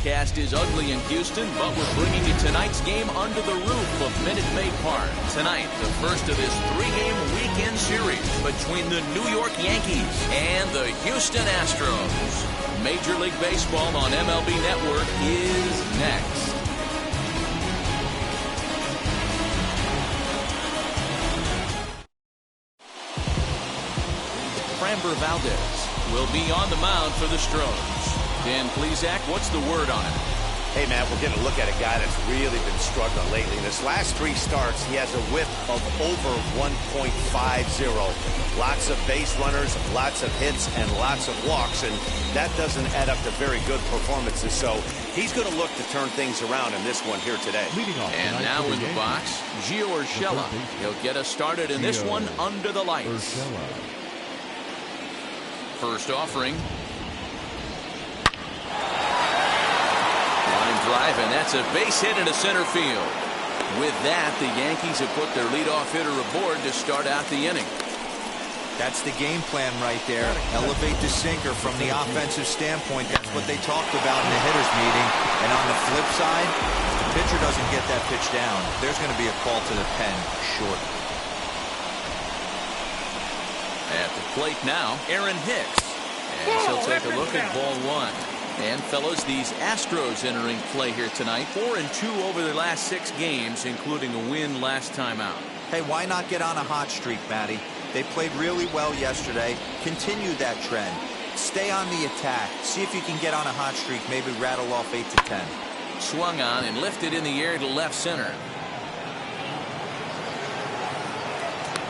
broadcast is ugly in Houston, but we're bringing you tonight's game under the roof of Minute Maid Park. Tonight, the first of this three-game weekend series between the New York Yankees and the Houston Astros. Major League Baseball on MLB Network is next. Framber Valdez will be on the mound for the Astros. Dan Plesac, what's the word on him? Hey, Matt, we're going to look at a guy that's really been struggling lately. In his last three starts, he has a whip of over 1.50. Lots of base runners, lots of hits, and lots of walks, and that doesn't add up to very good performances. So he's going to look to turn things around in this one here today. And now in the box, Gio Urshela. He'll get us started in this one under the lights. First offering. Drive, and that's a base hit into center field. With that, the Yankees have put their leadoff hitter aboard to start out the inning. That's the game plan right there. Elevate the sinker from the offensive standpoint. That's what they talked about in the hitters meeting. And on the flip side, if the pitcher doesn't get that pitch down, there's going to be a call to the pen short. At the plate now, Aaron Hicks. And he'll take a look at ball one. And fellas, these Astros entering play here tonight, 4-2 over their last 6 games, including a win last time out. Hey, why not get on a hot streak, Matty? They played really well yesterday. Continue that trend. Stay on the attack. See if you can get on a hot streak, maybe rattle off 8 to 10. Swung on and lifted in the air to left center.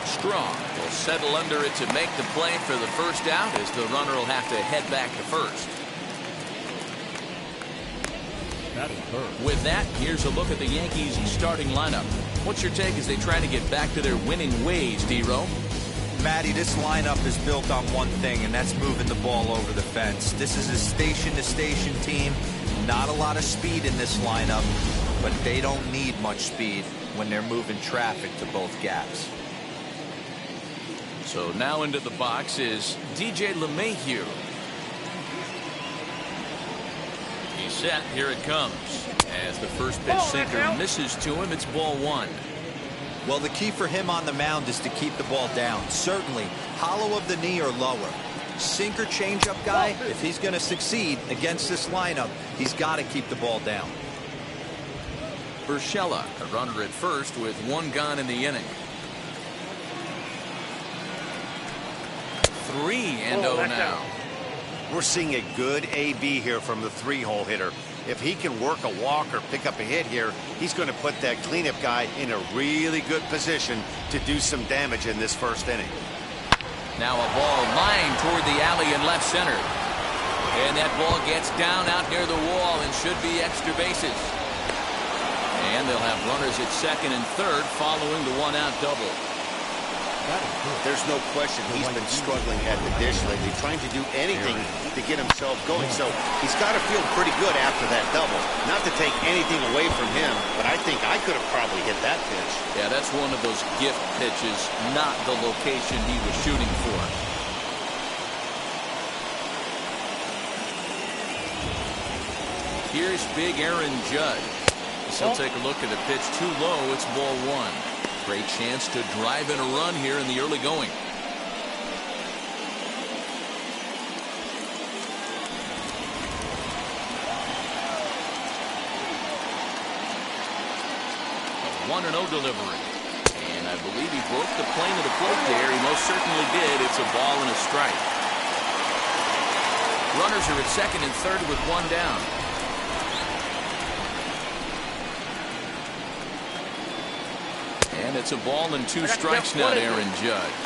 Strong will settle under it to make the play for the first out, as the runner will have to head back to first. With that, here's a look at the Yankees starting lineup. What's your take as they try to get back to their winning ways, D-Row? Matty, this lineup is built on one thing, and that's moving the ball over the fence. This is a station-to-station team. Not a lot of speed in this lineup, but they don't need much speed when they're moving traffic to both gaps. So now into the box is DJ LeMahieu. Set. Here it comes. As the first pitch sinker misses to him, it's ball one. Well, the key for him on the mound is to keep the ball down. Certainly, hollow of the knee or lower. Sinker changeup guy, if he's going to succeed against this lineup, he's got to keep the ball down. Urshela, a runner at first with 1 gone in the inning. 3-0 now. We're seeing a good AB here from the 3-hole hitter. If he can work a walk or pick up a hit here, he's going to put that cleanup guy in a really good position to do some damage in this first inning. Now a ball lined toward the alley in left center. And that ball gets down out near the wall and should be extra bases. And they'll have runners at second and third following the 1-out double. There's no question he's been struggling at the dish lately, trying to do anything to get himself going. So he's got to feel pretty good after that double. Not to take anything away from him, but I think I could have probably hit that pitch. Yeah, that's one of those gift pitches, not the location he was shooting for. Here's big Aaron Judge. He'll take a look at the pitch too low. It's ball one. Great chance to drive in a run here in the early going. A 1-0 delivery. And I believe he broke the plane of the plate there. He most certainly did. It's a ball and a strike. Runners are at second and third with 1 down. And it's a ball and 2 strikes now to Aaron Judge.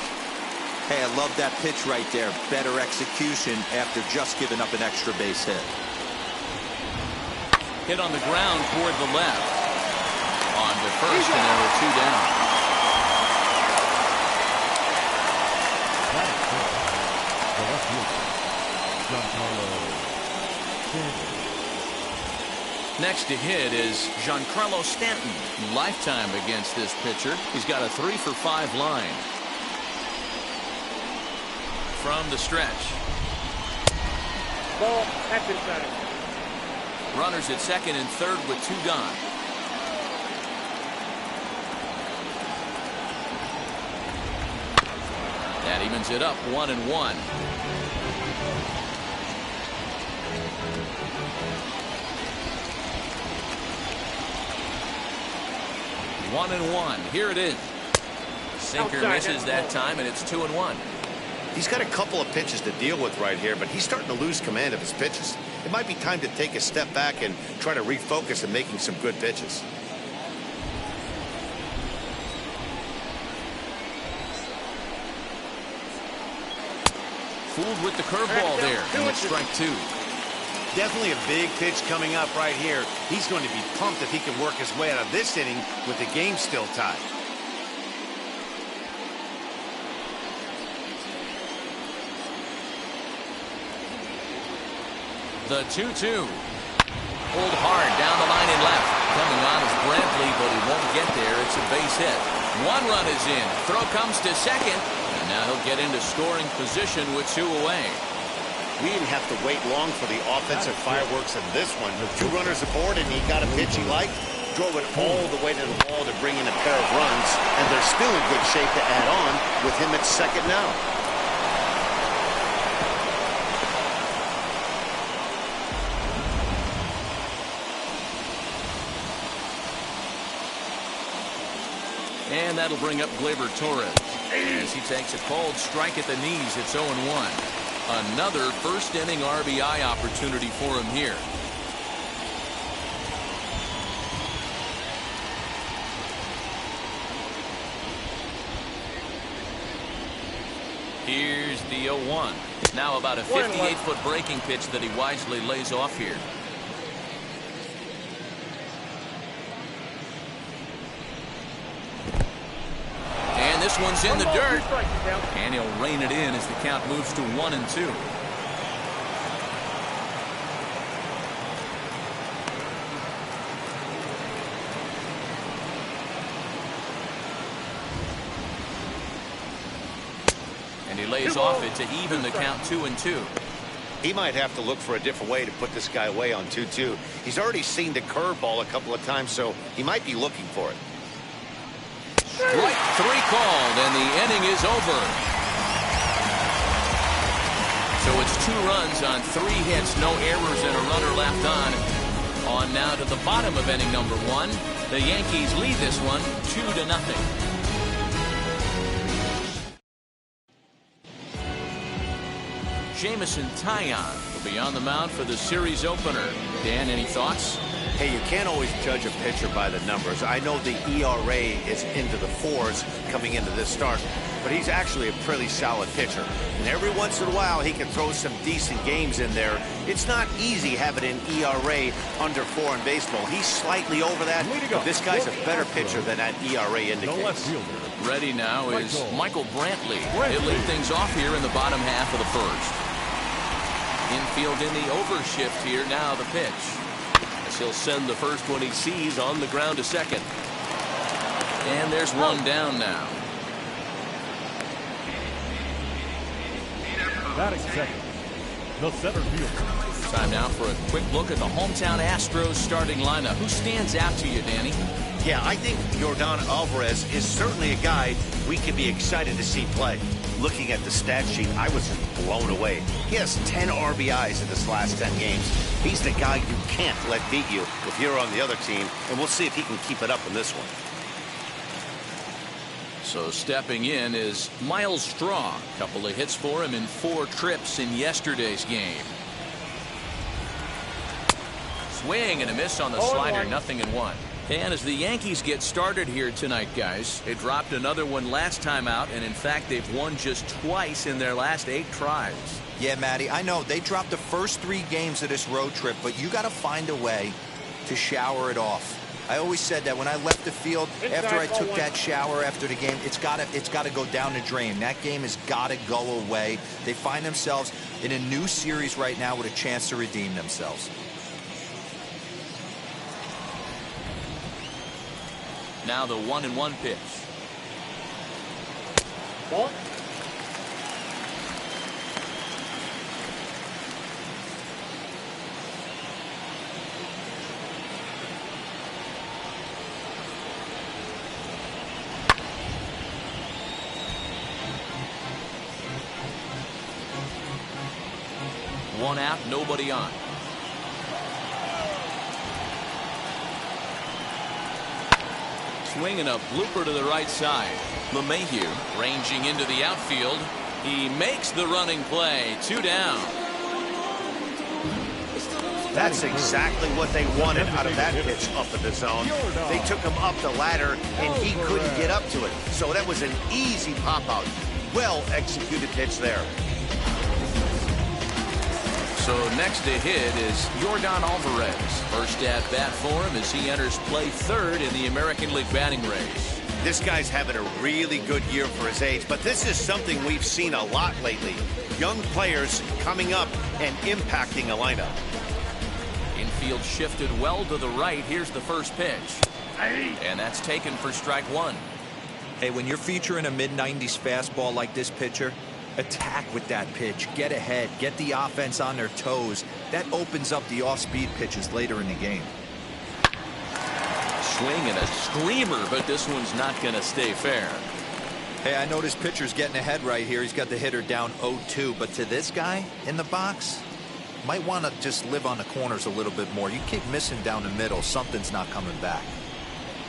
Hey, I love that pitch right there. Better execution after just giving up an extra base hit. Hit on the ground toward the left. On to first, and there were 2 down. Next to hit is Giancarlo Stanton. Lifetime against this pitcher. He's got a 3-for-5 line. From the stretch. Ball, that's inside. Runners at second and third with 2 gone. That evens it up 1-1. 1-1. Here it is. Sinker misses that time, and it's 2-1. He's got a couple of pitches to deal with right here, but he's starting to lose command of his pitches. It might be time to take a step back and try to refocus on making some good pitches. Fooled with the curveball there, and it's strike 2. Definitely a big pitch coming up right here. He's going to be pumped if he can work his way out of this inning with the game still tied. The 2-2. Pulled hard down the line and left. Coming on is Brantley, but he won't get there. It's a base hit. 1 run is in. Throw comes to second. And now he'll get into scoring position with 2 away. We didn't have to wait long for the offensive fireworks in this one. 2 runners aboard, and he got a pitch he liked. Drove it all the way to the wall to bring in a pair of runs. And they're still in good shape to add on with him at second now. And that'll bring up Gleyber Torres. As he takes a cold strike at the knees, it's 0-1. Another first inning RBI opportunity for him here. Here's the 0-1. Now about a 58-foot breaking pitch that he wisely lays off here. This one's in the dirt, and he'll rein it in as the count moves to 1-2. And he lays off it to even the count 2-2. He might have to look for a different way to put this guy away on 2-2. He's already seen the curveball a couple of times, so he might be looking for it. Strike 3 called, and the inning is over. So it's 2 runs on 3 hits, no errors, and a runner left on. On now to the bottom of inning number 1. The Yankees lead this one 2-0. Jamison Taillon will be on the mound for the series opener. Dan, any thoughts? Hey, you can't always judge a pitcher by the numbers. I know the ERA is into the 4s coming into this start, but he's actually a pretty solid pitcher. And every once in a while, he can throw some decent games in there. It's not easy having an ERA under 4 in baseball. He's slightly over that, but this guy's a better pitcher than that ERA indicates. Ready now is Michael Brantley. He'll lead things off here in the bottom half of the first. Infield in the overshift here. Now the pitch. He'll send the first one he sees on the ground to second. And there's one down now. Batting second, the center fielder. Time now for a quick look at the hometown Astros starting lineup. Who stands out to you, Danny? Yeah, I think Yordan Alvarez is certainly a guy we can be excited to see play. Looking at the stat sheet, I was blown away. He has 10 RBIs in this last 10 games. He's the guy you can't let beat you if you're on the other team, and we'll see if he can keep it up in this one. So stepping in is Miles Straw. A couple of hits for him in 4 trips in yesterday's game. Swing and a miss on the slider, 0-1. And as the Yankees get started here tonight, guys, they dropped another one last time out, and in fact, they've won just twice in their last 8 tries. Yeah, Matty, I know they dropped the first 3 games of this road trip, but you got to find a way to shower it off. I always said that when I left the field after I took that shower after the game, it's got to go down the drain. That game has got to go away. They find themselves in a new series right now with a chance to redeem themselves. Now the 1-1 pitch. Ball. 1 out, nobody on. Swinging a blooper to the right side. LeMahieu ranging into the outfield. He makes the running play. 2 down. That's exactly what they wanted out of that pitch up in the zone. They took him up the ladder, and he couldn't get up to it. So that was an easy pop-out. Well-executed pitch there. So next to hit is Yordan Alvarez. First at bat for him as he enters play 3rd in the American League batting race. This guy's having a really good year for his age, but this is something we've seen a lot lately. Young players coming up and impacting a lineup. Infield shifted well to the right. Here's the first pitch. And that's taken for strike 1. Hey, when you're featuring a mid-90s fastball like this pitcher, attack with that pitch. Get ahead. Get the offense on their toes. That opens up the off-speed pitches later in the game. Swing and a screamer, but this one's not going to stay fair. Hey, I know this pitcher's getting ahead right here. He's got the hitter down 0-2, but to this guy in the box, might want to just live on the corners a little bit more. You keep missing down the middle, something's not coming back.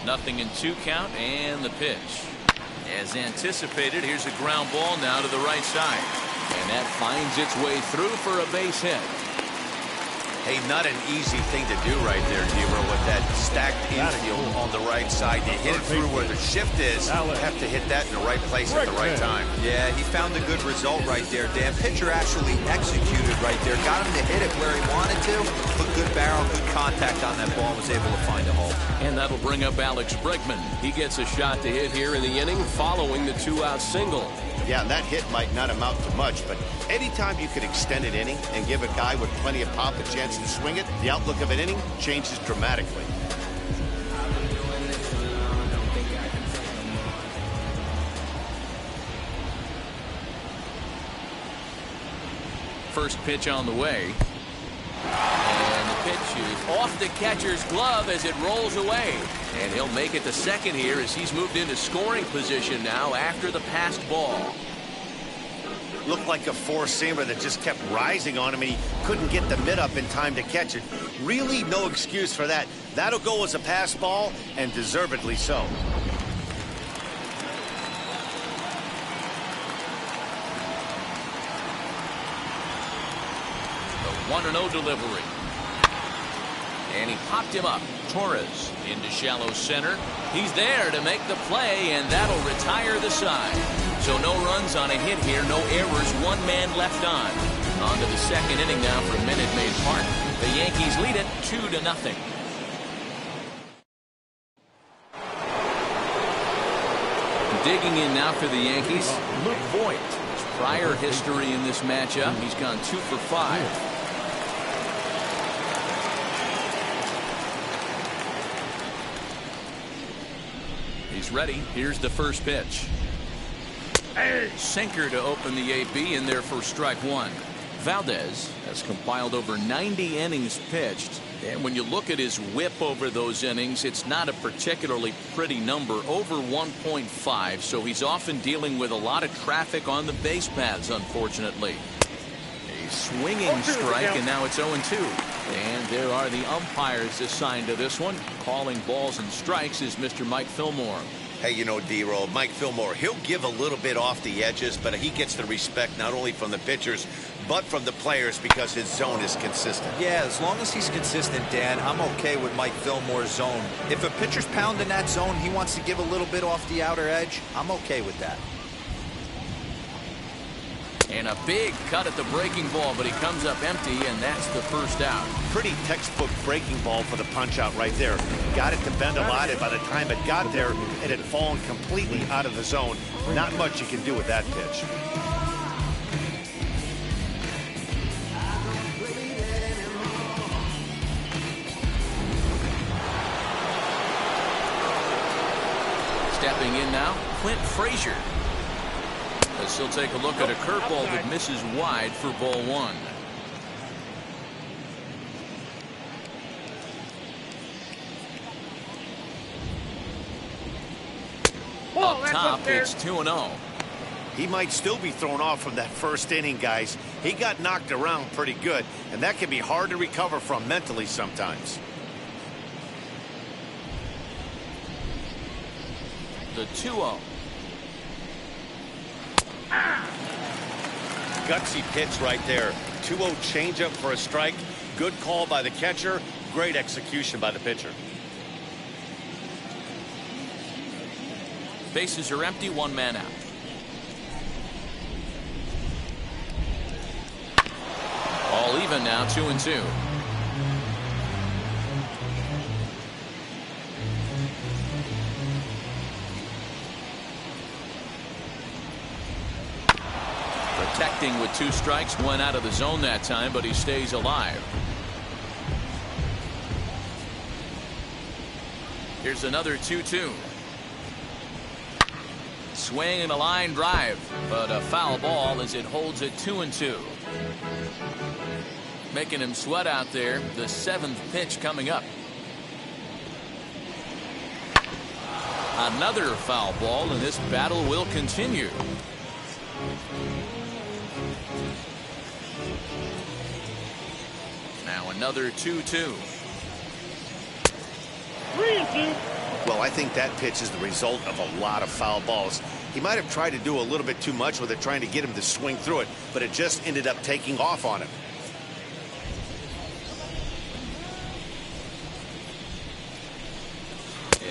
Nothing in 2 count, and the pitch. As anticipated, here's a ground ball now to the right side. And that finds its way through for a base hit. Hey, not an easy thing to do right there, Dero, with that stacked infield on the right side. You hit it through where the shift is. You have to hit that in the right place at the right time. Yeah, he found a good result right there, Dan. Pitcher actually executed right there. Got him to hit it where he wanted to. Put good barrel, good contact on that ball. Was able to find a hole. And that'll bring up Alex Bregman. He gets a shot to hit here in the inning following the 2-out single. Yeah, that hit might not amount to much, but anytime you can extend an inning and give a guy with plenty of pop a chance to swing it, the outlook of an inning changes dramatically. First pitch on the way. And the pitch is off the catcher's glove as it rolls away. And he'll make it to second here as he's moved into scoring position now after the passed ball. Looked like a four-seamer that just kept rising on him, and he couldn't get the mid up in time to catch it. Really no excuse for that. That'll go as a pass ball, and deservedly so. The 1-0 delivery. And he popped him up. Torres into shallow center. He's there to make the play, and that'll retire the side. So no runs on a hit here, no errors, 1 man left on. On to the second inning now for Minute Maid Park. The Yankees lead it 2-0. Digging in now for the Yankees, Luke Voigt. His prior history in this matchup, he's gone 2 for 5. He's ready. Here's the first pitch. Sinker to open the AB in there for strike 1. Valdez has compiled over 90 innings pitched. And when you look at his whip over those innings, it's not a particularly pretty number, over 1.5. So he's often dealing with a lot of traffic on the base paths, unfortunately. A swinging strike, and now it's 0-2. And there are the umpires assigned to this one. Calling balls and strikes is Mr. Mike Fillmore. Hey, you know, D-Roll, Mike Fillmore, he'll give a little bit off the edges, but he gets the respect not only from the pitchers, but from the players because his zone is consistent. Yeah, as long as he's consistent, Dan, I'm okay with Mike Fillmore's zone. If a pitcher's pounding that zone, he wants to give a little bit off the outer edge, I'm okay with that. And a big cut at the breaking ball, but he comes up empty, and that's the first out. Pretty textbook breaking ball for the punch out right there. Got it to bend a lot, and by the time it got there, it had fallen completely out of the zone. Not much you can do with that pitch. Stepping in now, Clint Frazier. As he'll take a look at a curveball that misses wide for ball 1. Up top, it's 2-0. He might still be thrown off from that first inning, guys. He got knocked around pretty good, and that can be hard to recover from mentally sometimes. The 2-0. Gutsy pitch right there. 2-0 changeup for a strike. Good call by the catcher. Great execution by the pitcher. Bases are empty, one man out. All even now, 2-2. Protecting with 2 strikes, went out of the zone that time, but he stays alive. Here's another 2-2. Swing and a line drive, but a foul ball as it holds it 2-2. Making him sweat out there. The 7th pitch coming up. Another foul ball, and this battle will continue. Now another 2-2. 3-2. Well, I think that pitch is the result of a lot of foul balls. He might have tried to do a little bit too much with it, trying to get him to swing through it, but it just ended up taking off on him.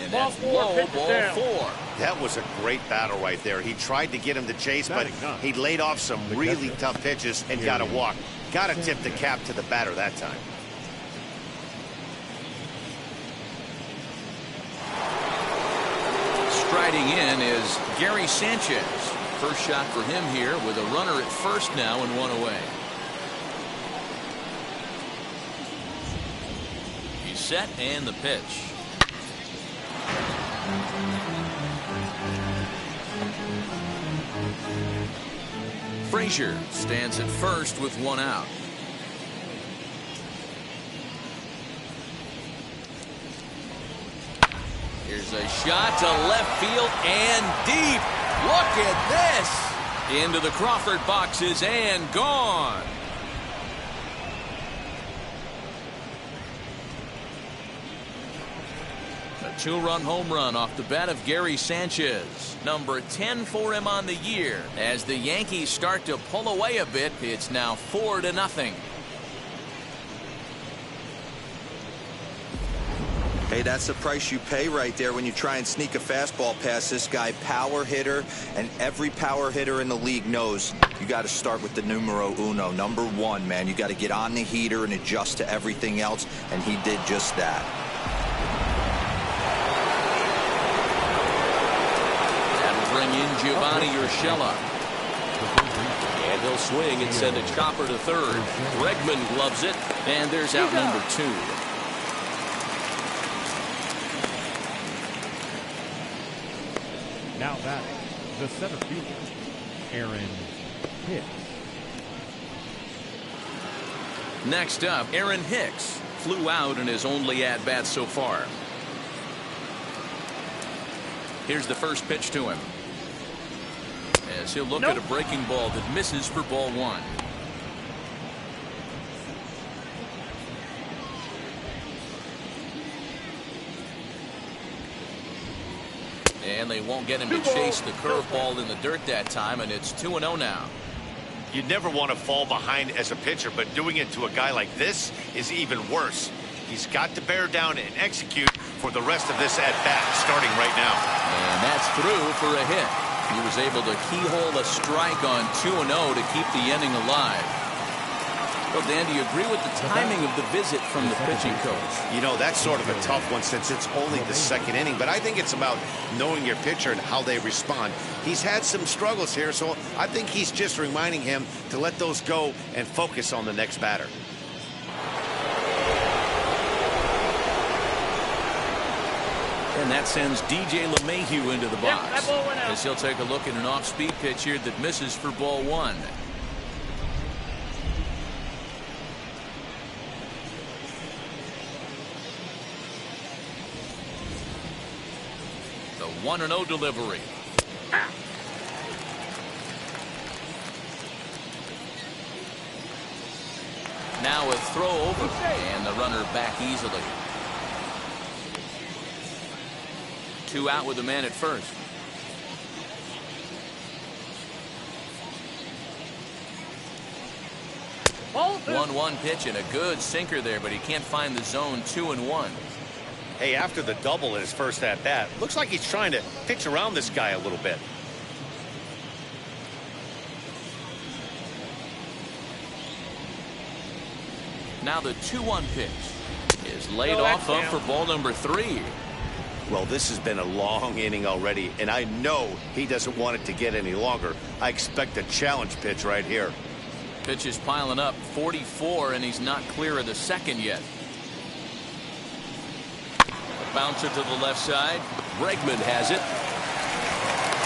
And that's low, ball 4. That was a great battle right there. He tried to get him to chase, but he laid off some really tough pitches and got a walk. Got to tip the cap to the batter that time. Striding in is Gary Sanchez. First shot for him here with a runner at first now and 1 away. He's set and the pitch. Frazier stands at first with 1 out. Here's a shot to left field and deep. Look at this. Into the Crawford boxes and gone. A 2-run home run off the bat of Gary Sanchez. Number 10 for him on the year. As the Yankees start to pull away a bit, it's now 4-0. Hey, that's the price you pay right there when you try and sneak a fastball past this guy. Power hitter, and every power hitter in the league knows you got to start with the numero uno, number 1, man. You got to get on the heater and adjust to everything else, and he did just that. That'll bring in Giovanni Urshela. And he'll swing and send a chopper to third. Bregman gloves it, and there's out number 2. Now batting, the center fielder, Aaron Hicks. Next up, Aaron Hicks flew out in his only at-bat so far. Here's the first pitch to him. As he'll look at a breaking ball that misses for ball 1. And they won't get him to chase the curveball in the dirt that time, and it's 2-0 now. You never want to fall behind as a pitcher, but doing it to a guy like this is even worse. He's got to bear down and execute for the rest of this at-bat, starting right now. And that's through for a hit. He was able to keyhole a strike on 2-0 to keep the inning alive. Well, Dan, do you agree with the timing of the visit from the pitching coach? You know, that's sort of a tough one since it's only the second inning, but I think it's about knowing your pitcher and how they respond. He's had some struggles here, so I think he's just reminding him to let those go and focus on the next batter. And that sends DJ LeMahieu into the box. As he'll take a look at an off-speed pitch here that misses for ball 1. The 1-0 delivery. Now a throw over, and the runner back easily. 2 out with the man at first. 1-1 pitch and a good sinker there, but he can't find the zone. 2-1. Hey, after the double in his first at bat, looks like he's trying to pitch around this guy a little bit. Now the 2-1 pitch is laid off up for ball number 3. Well, this has been a long inning already, and I know he doesn't want it to get any longer. I expect a challenge pitch right here. Pitch is piling up. 44, and he's not clear of the second yet. A bouncer to the left side. Bregman has it.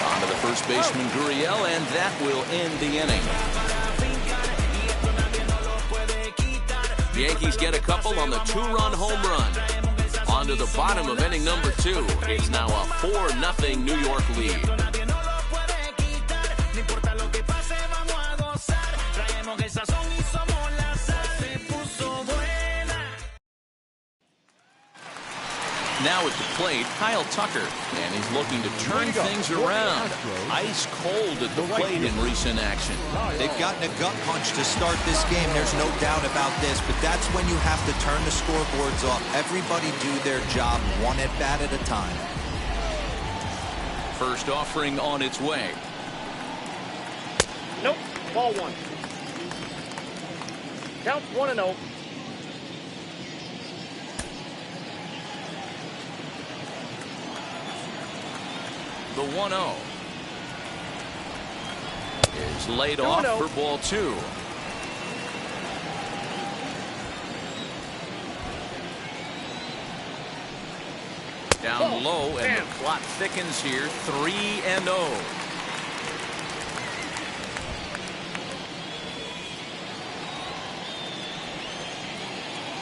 On to the first baseman, Gurriel, and that will end the inning. The Yankees get a couple on the 2-run home run. On to the bottom of inning number 2. It's now a 4-0 New York lead. Now at the plate, Kyle Tucker, and he's looking to turn things around. Ice cold at the plate in recent action. They've gotten a gut punch to start this game. There's no doubt about this, but that's when you have to turn the scoreboards off. Everybody do their job one at bat at a time. First offering on its way. Nope, ball 1. Count 1-0. The 1-0 is laid off for ball 2. Down low, and the clock thickens here. 3-0.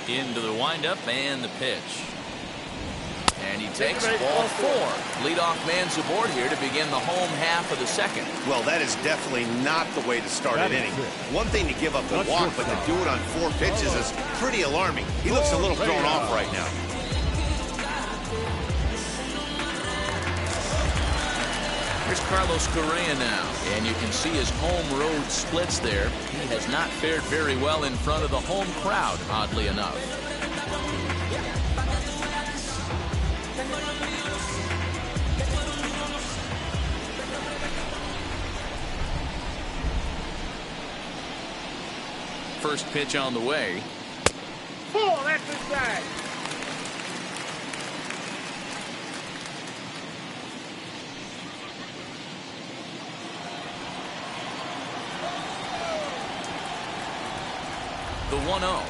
Into the windup and the pitch. And he takes ball 4. Leadoff man's aboard here to begin the home half of the second. Well, that is definitely not the way to start an inning. One thing to give up the walk, but to do it on 4 pitches is pretty alarming. He looks a little thrown off right now. Here's Carlos Correa now, and you can see his home road splits there. He has not fared very well in front of the home crowd, oddly enough. First pitch on the way. Oh, that's inside. The 1-0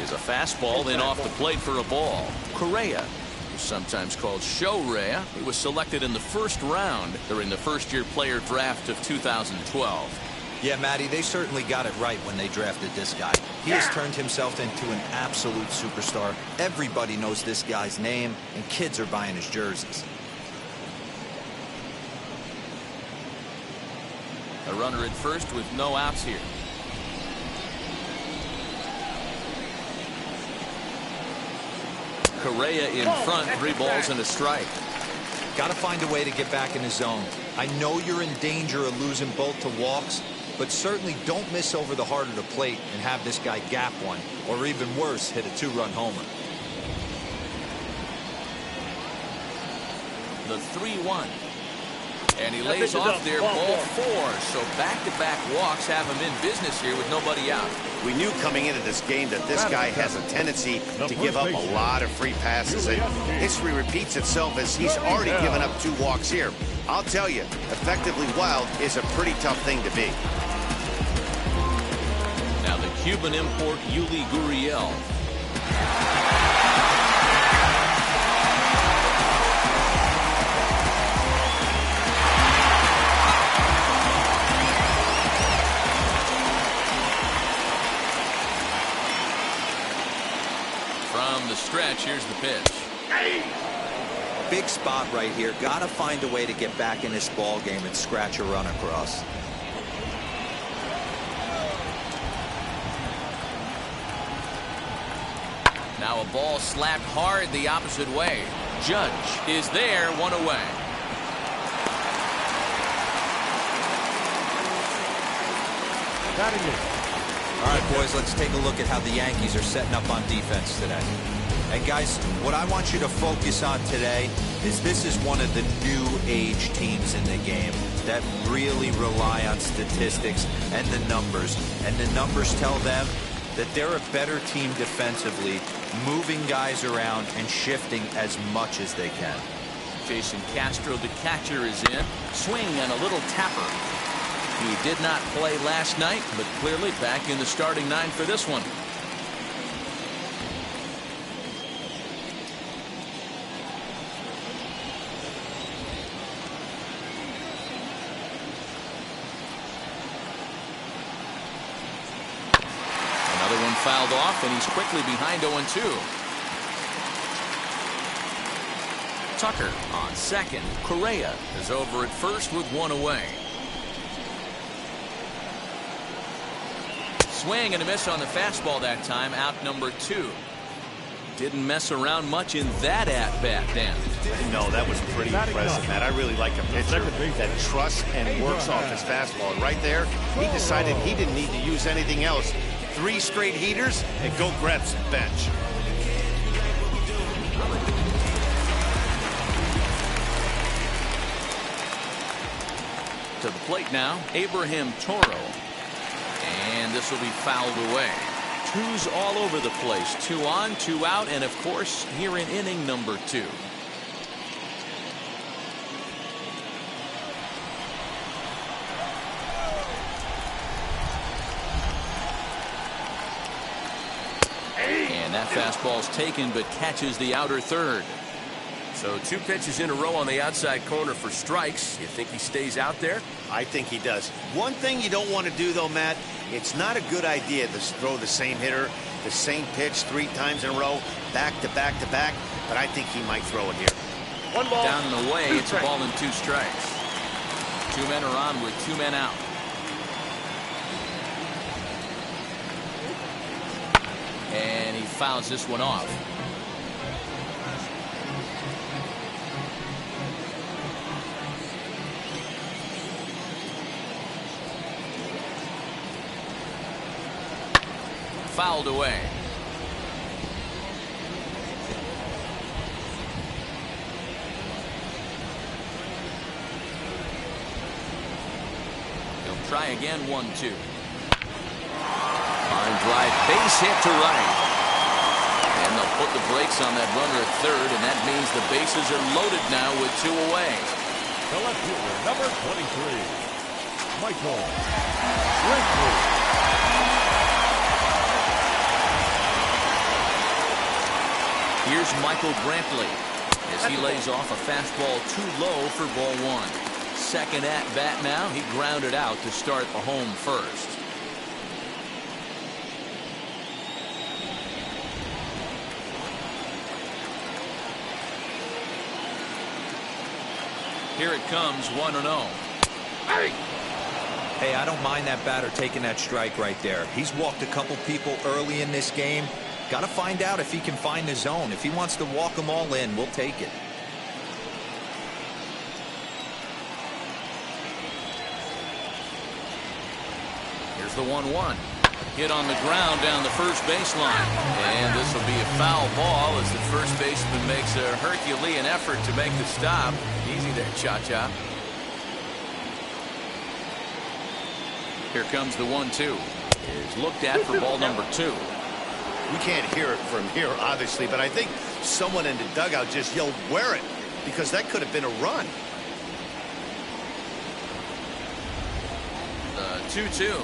is a fastball, then off the plate for a ball. Correa, who's sometimes called Show-Rea, he was selected in the first round during the first-year player draft of 2012. Yeah, Matty, they certainly got it right when they drafted this guy. He has turned himself into an absolute superstar. Everybody knows this guy's name, and kids are buying his jerseys. A runner at first with no outs here. Correa in front, 3 balls and a strike. Got to find a way to get back in his zone. I know you're in danger of losing both to walks, but certainly don't miss over the heart of the plate and have this guy gap one, or even worse, hit a 2-run homer. The 3-1. And he lays off there, ball 4. So back-to-back walks have him in business here with nobody out. We knew coming into this game that this guy has a tendency to give up a lot of free passes, and history repeats itself as he's already given up 2 walks here. I'll tell you, effectively wild is a pretty tough thing to be. Now the Cuban import, Yuli Gurriel. From the stretch, here's the pitch. Big spot right here. Got to find a way to get back in this ball game and scratch a run across. ball slapped hard the opposite way. Judge is there, 1 away. All right, boys, let's take a look at how the Yankees are setting up on defense today. And guys, what I want you to focus on today is this is one of the new age teams in the game that really rely on statistics and the numbers. And the numbers tell them that they're a better team defensively, moving guys around and shifting as much as they can. Jason Castro, the catcher, is in. Swing and a little tapper. He did not play last night, but clearly back in the starting 9 for this one. Another one fouled off, and he's quickly behind 0-2. Tucker on second. Correa is over at first with 1 away. Swing and a miss on the fastball that time, out number 2. Didn't mess around much in that at-bat, Dan. No, that was pretty impressive, Matt. I really like a pitcher that trusts and works off his fastball. And right there, he decided he didn't need to use anything else. 3 straight heaters and go grab some bench. To the plate now, Abraham Toro. And this will be fouled away. 2's all over the place. 2 on, 2 out, and of course, here in inning number 2. And that fastball's taken, but catches the outer third. So 2 pitches in a row on the outside corner for strikes. You think he stays out there? I think he does. One thing you don't want to do, though, Matt, it's not a good idea to throw the same hitter, the same pitch 3 times in a row, back to back to back, but I think he might throw it here. 1 ball. Down and away, it's a ball and 2 strikes. 2 men are on with 2 men out. And he fouls this one off. Fouled away. He'll try again, 1-2. Line drive, base hit to right. And they'll put the brakes on that runner at third, and that means the bases are loaded now with 2 away. The left fielder, number 23, Michael Brantley. Here's Michael Brantley as he lays off a fastball too low for ball 1. Second at bat now. He grounded out to start the home first. Here it comes, 1-0. Hey, I don't mind that batter taking that strike right there. He's walked a couple people early in this game. Got to find out if he can find the zone. If he wants to walk them all in, we'll take it. Here's the 1-1. Hit on the ground down the first baseline. And this will be a foul ball as the first baseman makes a Herculean effort to make the stop. Easy there, Cha-Cha. Here comes the 1-2. Is looked at for ball number 2. We can't hear it from here, obviously, but I think someone in the dugout just yelled, "Wear it," because that could have been a run. 2-2.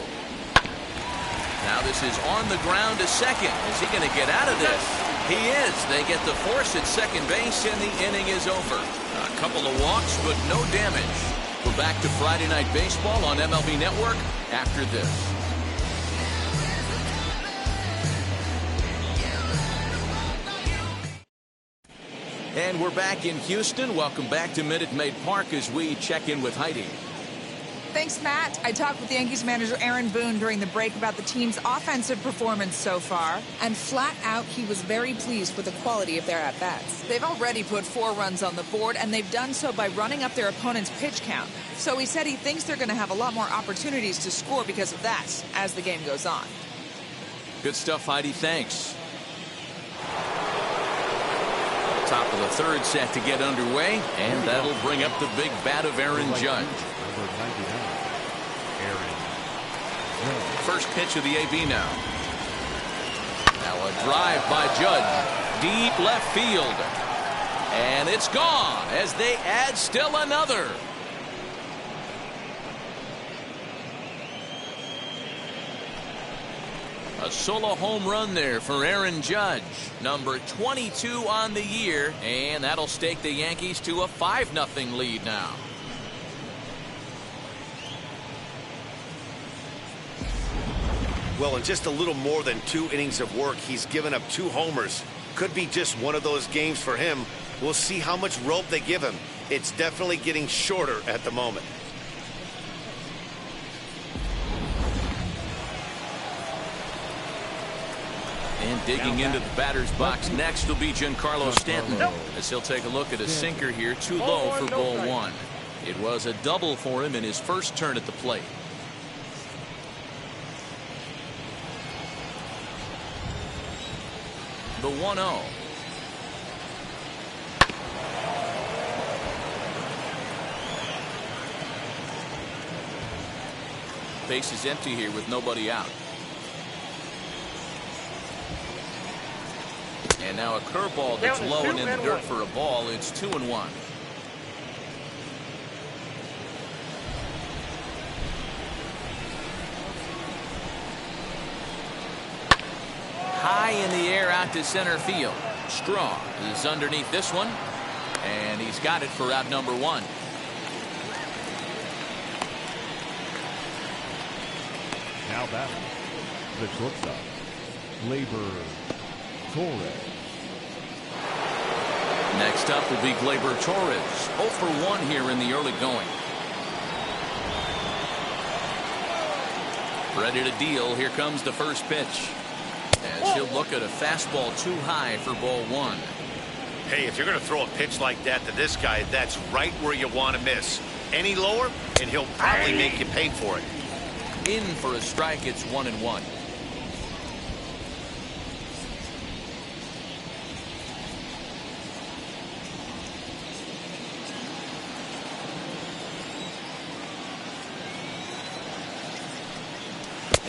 Now this is on the ground to second. Is he going to get out of this? He is. They get the force at second base, and the inning is over. A couple of walks, but no damage. We're back to Friday Night Baseball on MLB Network after this. And we're back in Houston. Welcome back to Minute Maid Park as we check in with Heidi. Thanks, Matt. I talked with Yankees manager Aaron Boone during the break about the team's offensive performance so far, and flat out, he was very pleased with the quality of their at-bats. They've already put 4 runs on the board, and they've done so by running up their opponent's pitch count. So he said he thinks they're going to have a lot more opportunities to score because of that as the game goes on. Good stuff, Heidi. Thanks. Top of the third set to get underway, and that'll bring up the big bat of Aaron Judge. Number 99, Aaron Judge. First pitch of the AB now. Now a drive by Judge. Deep left field. And it's gone as they add still another. A solo home run there for Aaron Judge, number 22 on the year, and that'll stake the Yankees to a 5-0 lead now. Well, in just a little more than 2 innings of work, he's given up 2 homers. Could be just one of those games for him. We'll see how much rope they give him. It's definitely getting shorter at the moment. And digging into the batter's box next will be Giancarlo Stanton, as he'll take a look at a sinker here, too low for ball 1. It was a double for him in his first turn at the plate. The 1-0. Base is empty here with nobody out. And now a curveball that's low and in the dirt for a ball. It's 2-1. High in the air out to center field. Strong is underneath this one, and he's got it for out number 1. Now batting, the shortstop, Gleyber Torres. Next up will be Gleyber Torres, 0 for 1 here in the early going. Ready to deal. Here comes the first pitch. As he'll look at a fastball too high for ball 1. Hey, if you're going to throw a pitch like that to this guy, that's right where you want to miss. Any lower, and he'll probably make you pay for it. In for a strike. It's 1-1.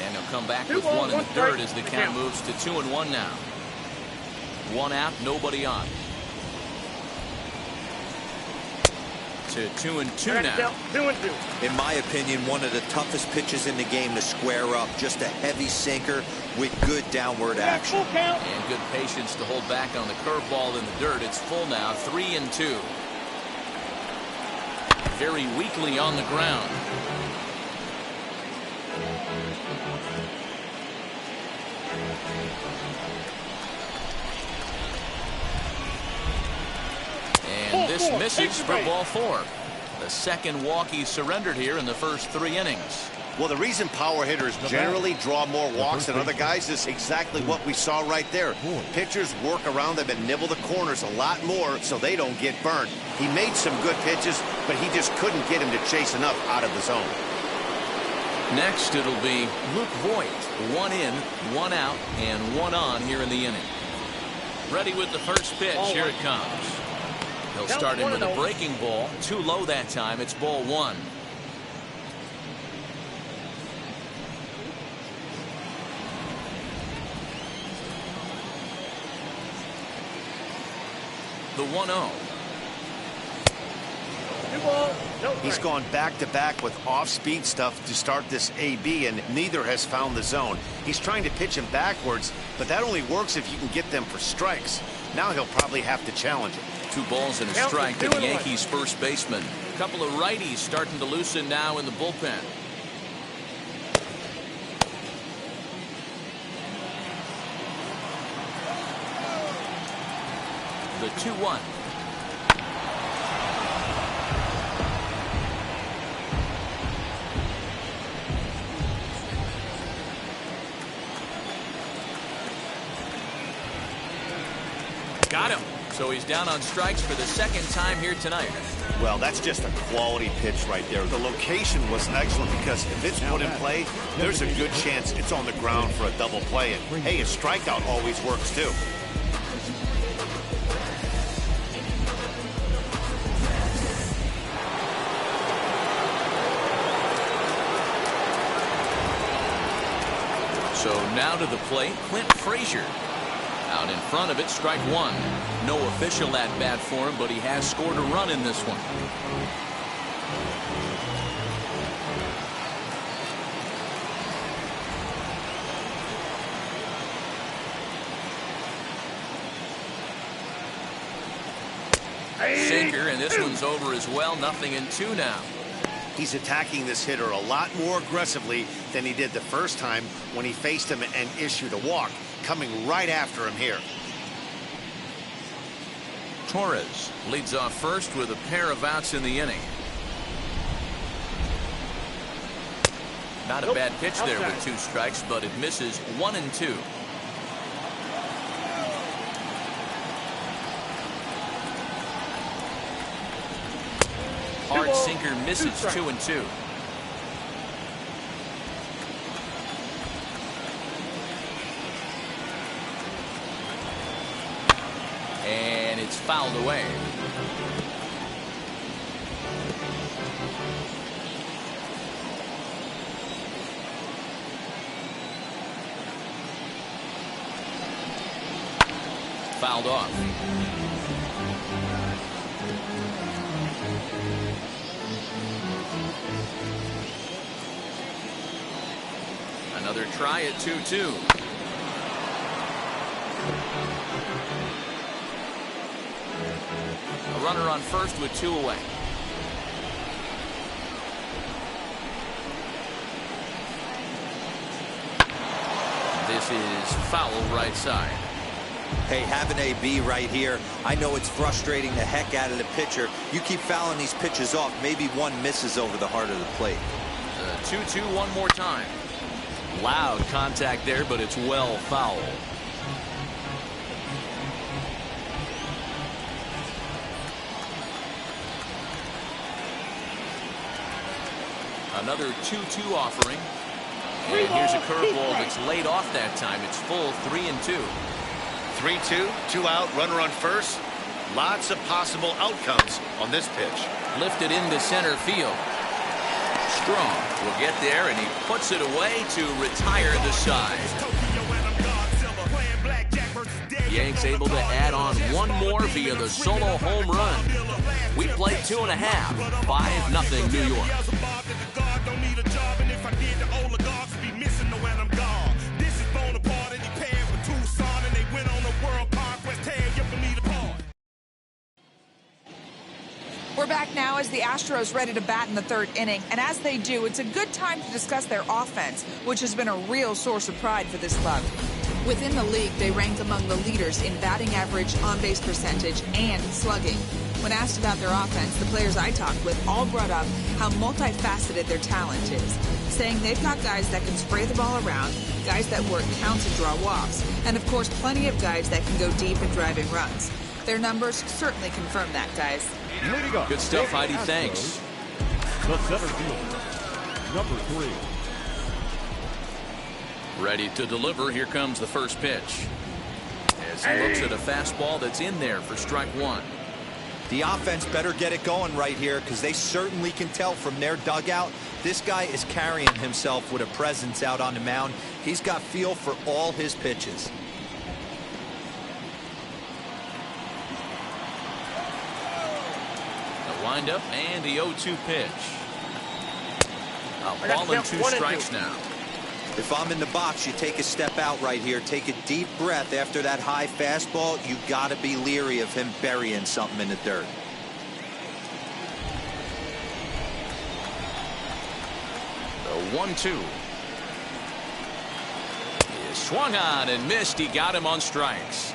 And he'll come back with 1 in the dirt as the count moves to 2-1 now. 1 out, nobody on. To 2-2 now. 2-2. In my opinion, one of the toughest pitches in the game to square up. Just a heavy sinker with good downward action. And good patience to hold back on the curveball in the dirt. It's full now, 3-2. Very weakly on the ground. And this misses for ball 4. The second walk he surrendered here in the first 3 innings. Well, the reason power hitters generally draw more walks than other guys is exactly what we saw right there. Pitchers work around them and nibble the corners a lot more so they don't get burned. He made some good pitches, but he just couldn't get him to chase enough out of the zone. Next, it'll be Luke Voigt. 1 in, 1 out, and 1 on here in the inning. Ready with the first pitch. Here it comes. He'll start in with a breaking ball. Too low that time. It's ball 1. The 1-0. He's gone back-to-back with off-speed stuff to start this AB, and neither has found the zone. He's trying to pitch him backwards, but that only works if you can get them for strikes. Now he'll probably have to challenge him. 2 balls and a strike to the Yankees' first baseman. A couple of righties starting to loosen now in the bullpen. The 2-1. So he's down on strikes for the second time here tonight. Well, that's just a quality pitch right there. The location was excellent because if it's put in play, there's a good chance it's on the ground for a double play. And hey, a strikeout always works too. So now to the plate, Clint Frazier. Out in front of it, strike one. No official at bat for him, but he has scored a run in this one. Sinker, and this one's over as well. 0-2 now. He's attacking this hitter a lot more aggressively than he did the first time when he faced him and issued a walk. Coming right after him here. Torres leads off first with a pair of outs in the inning. Not a bad pitch there with 2 strikes, but it misses 1-2. Hard sinker misses 2-2. And it's fouled away. Fouled off. Another try at 2-2. A runner on first with 2 away. This is foul right side. Hey, have an AB right here. I know it's frustrating the heck out of the pitcher. You keep fouling these pitches off, maybe one misses over the heart of the plate. 2-2 one more time. Loud contact there, but it's well foul. Another 2-2 offering. And here's a curveball that's laid off that time. It's full 3-2. 3-2, 2 out, runner on first. Lots of possible outcomes on this pitch. Lifted into center field. Strong will get there, and he puts it away to retire the side. Yanks able to add on one more via the solo home run. We play 2.5. 5-0 New York. We're back now as the Astros ready to bat in the 3rd inning, and as they do, it's a good time to discuss their offense, which has been a real source of pride for this club. Within the league, they rank among the leaders in batting average, on-base percentage, and slugging. When asked about their offense, the players I talked with all brought up how multifaceted their talent is, saying they've got guys that can spray the ball around, guys that work counts and draw walks, and of course plenty of guys that can go deep and drive in runs. Their numbers certainly confirm that, guys. Good stuff, Heidi. Thanks. The center fielder, number 3. Ready to deliver. Here comes the first pitch. As he looks at a fastball that's in there for strike 1. The offense better get it going right here, because they certainly can tell from their dugout this guy is carrying himself with a presence out on the mound. He's got feel for all his pitches. Windup and the 0-2 pitch. A ball and 2 strikes now. If I'm in the box, you take a step out right here. Take a deep breath after that high fastball. You got to be leery of him burying something in the dirt. The 1-2. He swung on and missed. He got him on strikes.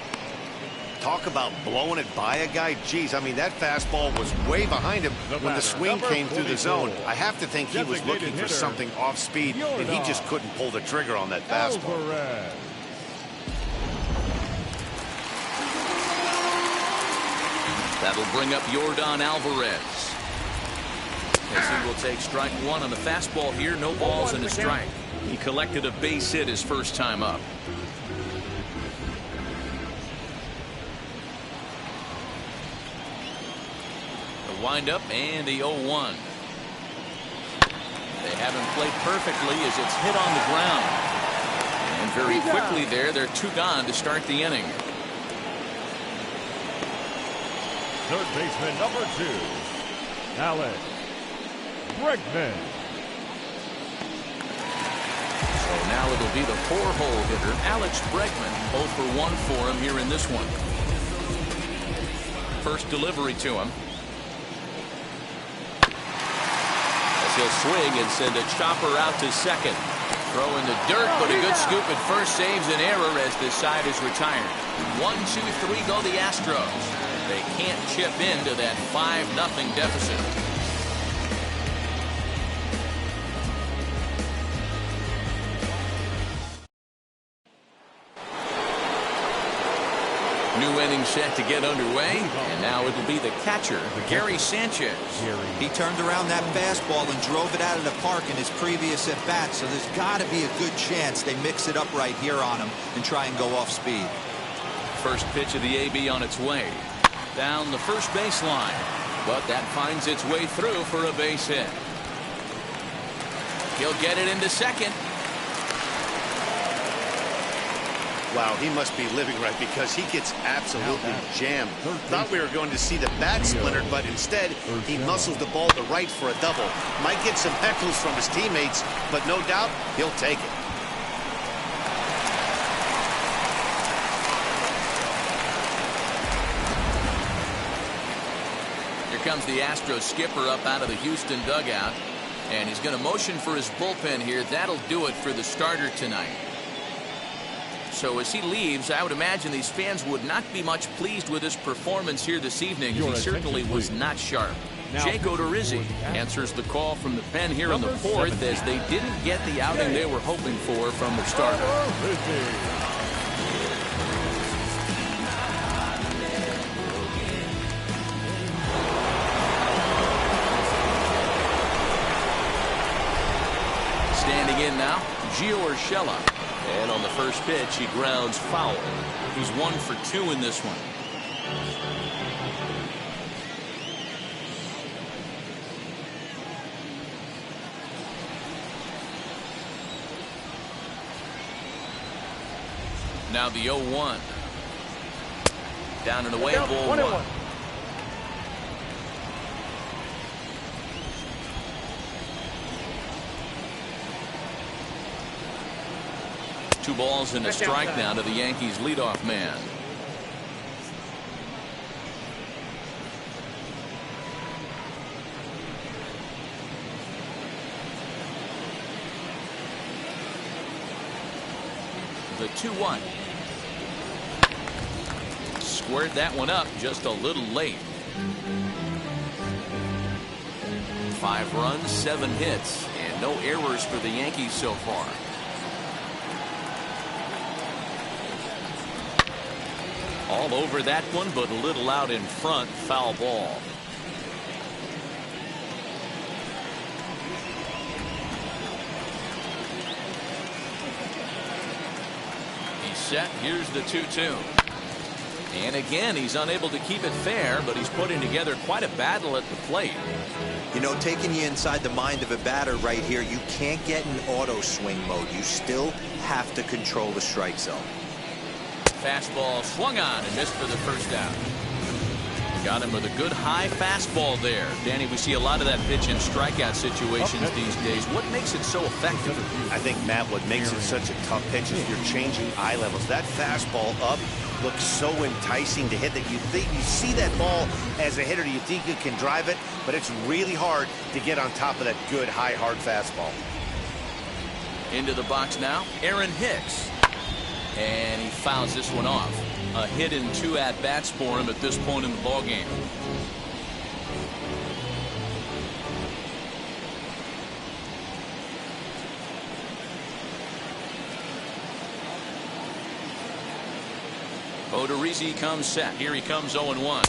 Talk about blowing it by a guy. Geez, I mean, that fastball was way behind him when the swing came through the zone. I have to think he was looking for something off speed, and he just couldn't pull the trigger on that fastball. That'll bring up Yordan Alvarez. As he will take strike one on the fastball here. No balls and a strike. He collected a base hit his first time up. The windup and the 0-1. They haven't played perfectly as it's hit on the ground. And very quickly there, they're two gone to start the inning. Third baseman number 2, Alex Bregman. So now it'll be the 4-hole hitter, Alex Bregman. 0 for 1 for him here in this one. First delivery to him. As he'll swing and send a chopper out to second. Throw in the dirt, but a good scoop at first saves an error as this side is retired. 1, 2, 3 go the Astros. They can't chip into that 5-0 deficit. New inning set to get underway, and now it'll be the catcher, Gary Sanchez. He turned around that fastball and drove it out of the park in his previous at-bat, so there's got to be a good chance they mix it up right here on him and try and go off speed. First pitch of the AB on its way. Down the first baseline, but that finds its way through for a base hit. He'll get it into second. Wow, he must be living right because he gets absolutely jammed. Thought we were going to see the bat splintered, but instead he muscles the ball to right for a double. Might get some heckles from his teammates, but no doubt he'll take it. Here comes the Astros skipper up out of the Houston dugout, and he's going to motion for his bullpen here. That'll do it for the starter tonight. So as he leaves, I would imagine these fans would not be much pleased with his performance here this evening. He certainly was not sharp. Jake Odorizzi answers the call from the pen here in the 4th as they didn't get the outing they were hoping for from their starter. Standing in now, Gio Urshela. And on the first pitch, he grounds foul. He's 1 for 2 in this one. Now the 0-1. Down and away, ball 1. Two balls and a strike now to the Yankees leadoff man. The 2-1. Squared that one up just a little late. 5 runs, 7 hits, and no errors for the Yankees so far. All over that one, but a little out in front. Foul ball. He's set. Here's the 2-2. And again, he's unable to keep it fair, but he's putting together quite a battle at the plate. You know, taking you inside the mind of a batter right here, you can't get in auto swing mode. You still have to control the strike zone. Fastball swung on and missed for the first out. Got him with a good high fastball there. Danny, we see a lot of that pitch in strikeout situations these days. What makes it so effective? I think, Matt, what makes it such a tough pitch is you're changing eye levels. That fastball up looks so enticing to hit that you think you see that ball as a hitter, you think you can drive it, but it's really hard to get on top of that good high hard fastball. Into the box now, Aaron Hicks. And he fouls this one off. A hit in 2 at-bats for him at this point in the ballgame. Odorizzi comes set. Here he comes 0-1.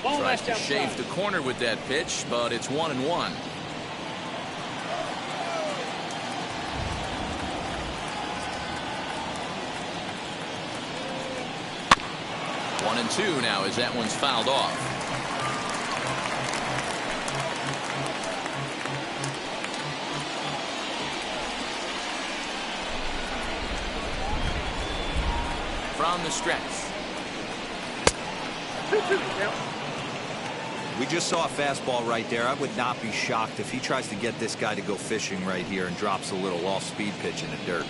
Tries to shave the corner with that pitch, but it's 1-1. 1-2 now as that one's fouled off. From the stretch. We just saw a fastball right there. I would not be shocked if he tries to get this guy to go fishing right here and drops a little off-speed pitch in the dirt.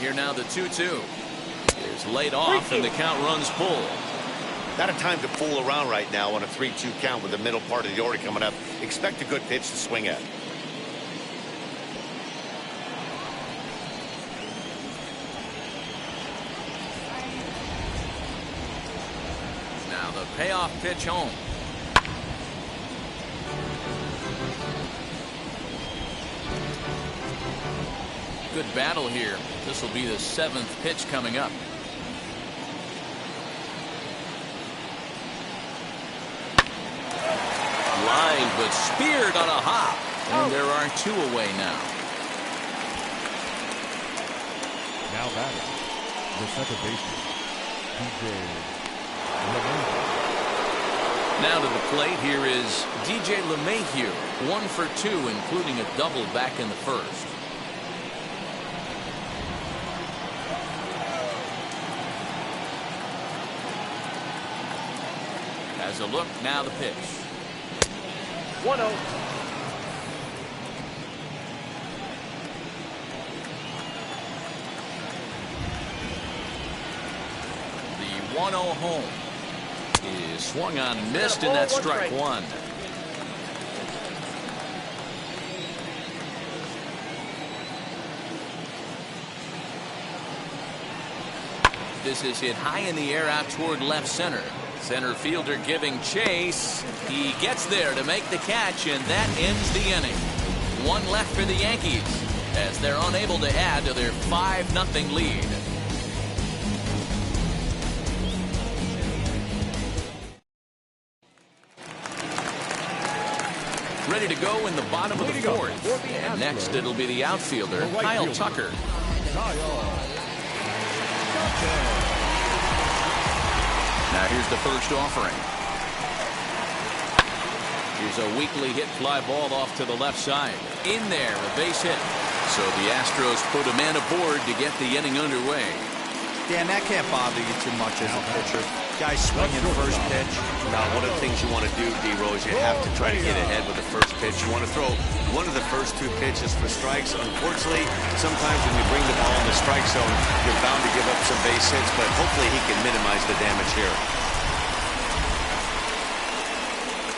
Here now the 2-2 is laid off and the count runs full. Not a time to fool around right now on a 3-2 count with the middle part of the order coming up. Expect a good pitch to swing at. Now the payoff pitch home. Good battle here. This will be the 7th pitch coming up. Line, but speared on a hop. And there are 2 away now. Now batting, the second baseman, DJ LeMahieu. Now to the plate, here is DJ LeMahieu. 1 for 2, including a double back in the first. As a look, now the pitch. 1-0. The 1-0 home is swung on and missed, and that's strike 1. This is hit high in the air out toward left center. Center fielder giving chase. He gets there to make the catch, and that ends the inning. 1 left for the Yankees as they're unable to add to their 5-0 lead. Ready to go in the bottom of the 4th. And next it'll be the outfielder, Kyle Tucker. Now here's the first offering. Here's a weakly hit fly ball off to the left side. In there, a base hit. So the Astros put a man aboard to get the inning underway. Dan, that can't bother you too much as a pitcher. Guys swinging first pitch. Now, one of the things you want to do, D-Rose, you have to try to get ahead with the first pitch. You want to throw one of the first 2 pitches for strikes. Unfortunately, sometimes when you bring the ball in the strike zone, you're bound to give up some base hits, but hopefully he can minimize the damage here.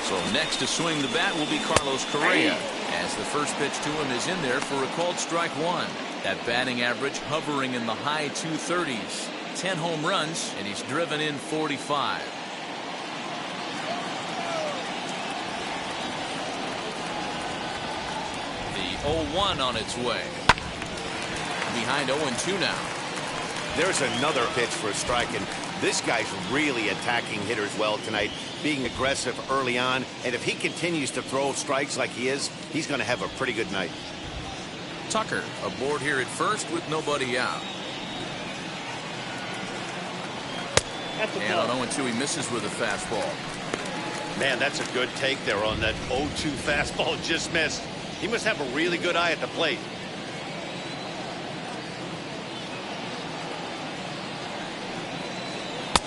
So next to swing the bat will be Carlos Correa, as the first pitch to him is in there for a called strike 1. That batting average hovering in the high 230s. 10 home runs, and he's driven in 45. The 0-1 on its way. Behind 0-2 now. There's another pitch for a strike, and this guy's really attacking hitters well tonight, being aggressive early on, and if he continues to throw strikes like he is, he's going to have a pretty good night. Tucker aboard here at first with nobody out. And on 0-2 he misses with a fastball. Man, that's a good take there on that 0-2 fastball just missed. He must have a really good eye at the plate.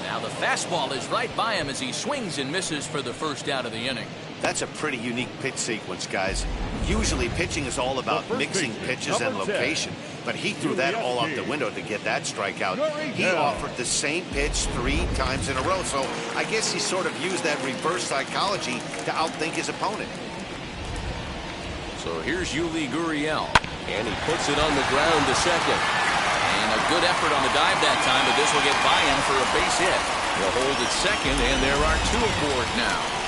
Now the fastball is right by him as he swings and misses for the first out of the inning. That's a pretty unique pitch sequence, guys. Usually pitching is all about mixing pitches and location, but he threw that all out the window to get that strikeout. He offered the same pitch 3 times in a row, so I guess he sort of used that reverse psychology to outthink his opponent. So here's Yuli Gurriel, and he puts it on the ground to second. And a good effort on the dive that time, but this will get by him for a base hit. He'll hold at second, and there are 2 aboard now.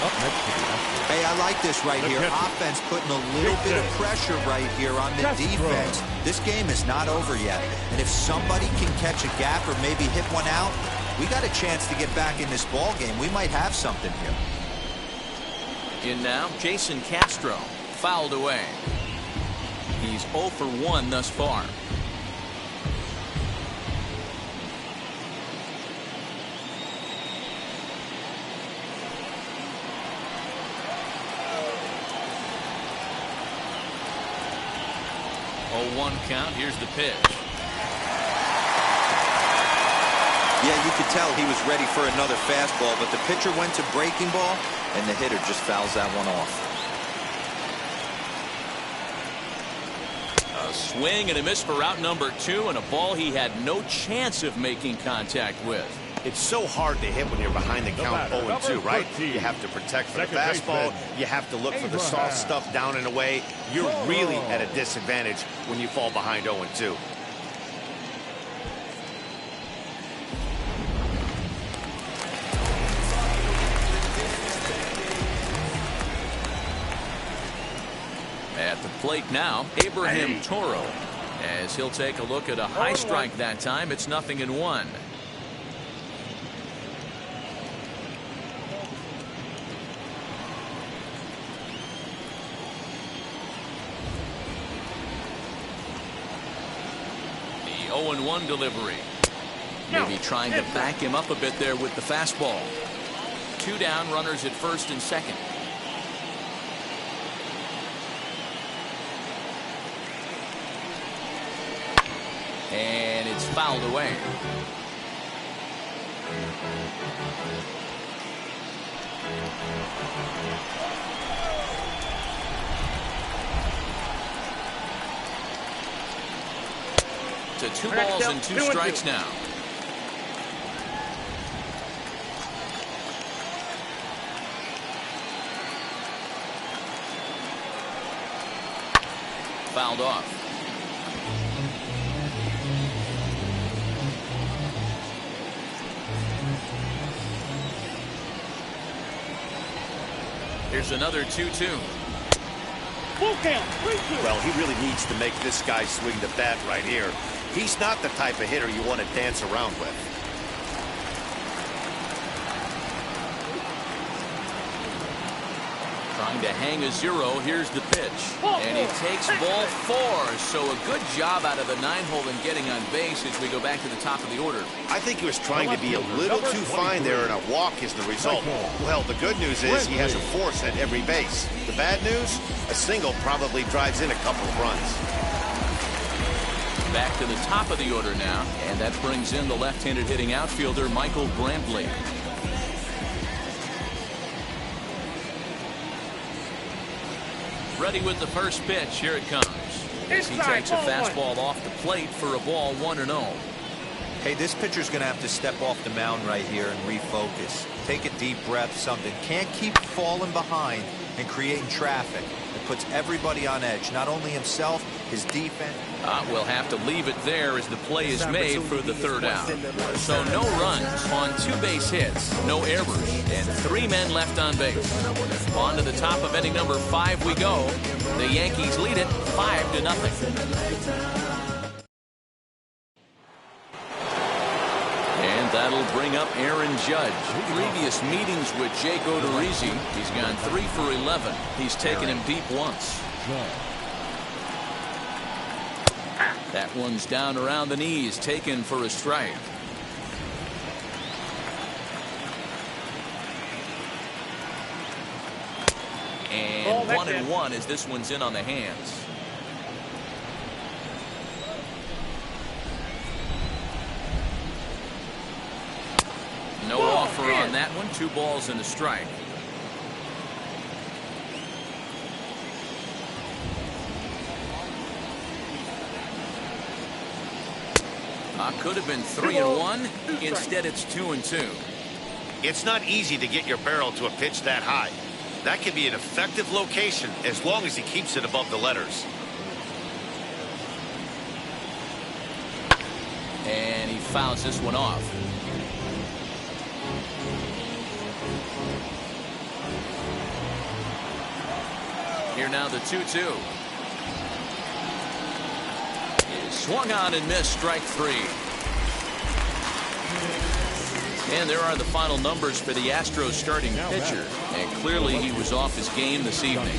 Up next to the Astros. Hey, I like this right here. Offense putting a little bit of pressure right here on the defense. This game is not over yet. And if somebody can catch a gap or maybe hit one out, we got a chance to get back in this ball game. We might have something here. In now, Jason Castro. Fouled away. He's 0 for 1 thus far. One count. Here's the pitch. Yeah, you could tell he was ready for another fastball, but the pitcher went to breaking ball, and the hitter just fouls that one off. A swing and a miss for out number 2, and a ball he had no chance of making contact with. It's so hard to hit when you're behind the count 0-2, right? You have to protect for the fastball. You have to look for the soft stuff down and away. You're really at a disadvantage when you fall behind 0-2. At the plate now, Abraham Toro. As he'll take a look at a high strike that time, it's 0-1. The 0-1 delivery. Maybe trying to back him up a bit there with the fastball. 2 down, runners at first and second. And it's fouled away. To 2 balls and 2 strikes now. Fouled off. Here's another 2-2. Well, he really needs to make this guy swing the bat right here. He's not the type of hitter you want to dance around with. Trying to hang a 0. Here's the pitch. And he takes ball 4. So a good job out of the 9-hole in getting on base as we go back to the top of the order. I think he was trying to be a little too fine there, and a walk is the result. Well, the good news is he has a force at every base. The bad news, a single probably drives in a couple of runs. Back to the top of the order now, and that brings in the left-handed hitting outfielder Michael Brantley. Ready with the first pitch. Here it comes. As he takes a fastball off the plate for a ball 1-0. Hey, this pitcher's going to have to step off the mound right here and refocus. Take a deep breath, something. Can't keep falling behind and creating traffic. It puts everybody on edge, not only himself, his defense. We'll have to leave it there as the play is made for the 3rd out. So no runs on 2 base hits, no errors, and 3 men left on base. On to the top of inning number 5 we go. The Yankees lead it 5-0. And that'll bring up Aaron Judge. Previous meetings with Jake Odorizzi, he's gone 3 for 11. He's taken him deep once. That one's down around the knees, taken for a strike. And 1-1 as this one's in on the hands. No offer on that one. 2 balls and a strike. Could have been 3-1. Instead, it's 2-2. It's not easy to get your barrel to a pitch that high. That can be an effective location as long as he keeps it above the letters. And he fouls this one off. Here now the 2-2. Swung on and missed, strike 3. And there are the final numbers for the Astros starting pitcher. And clearly he was off his game this evening.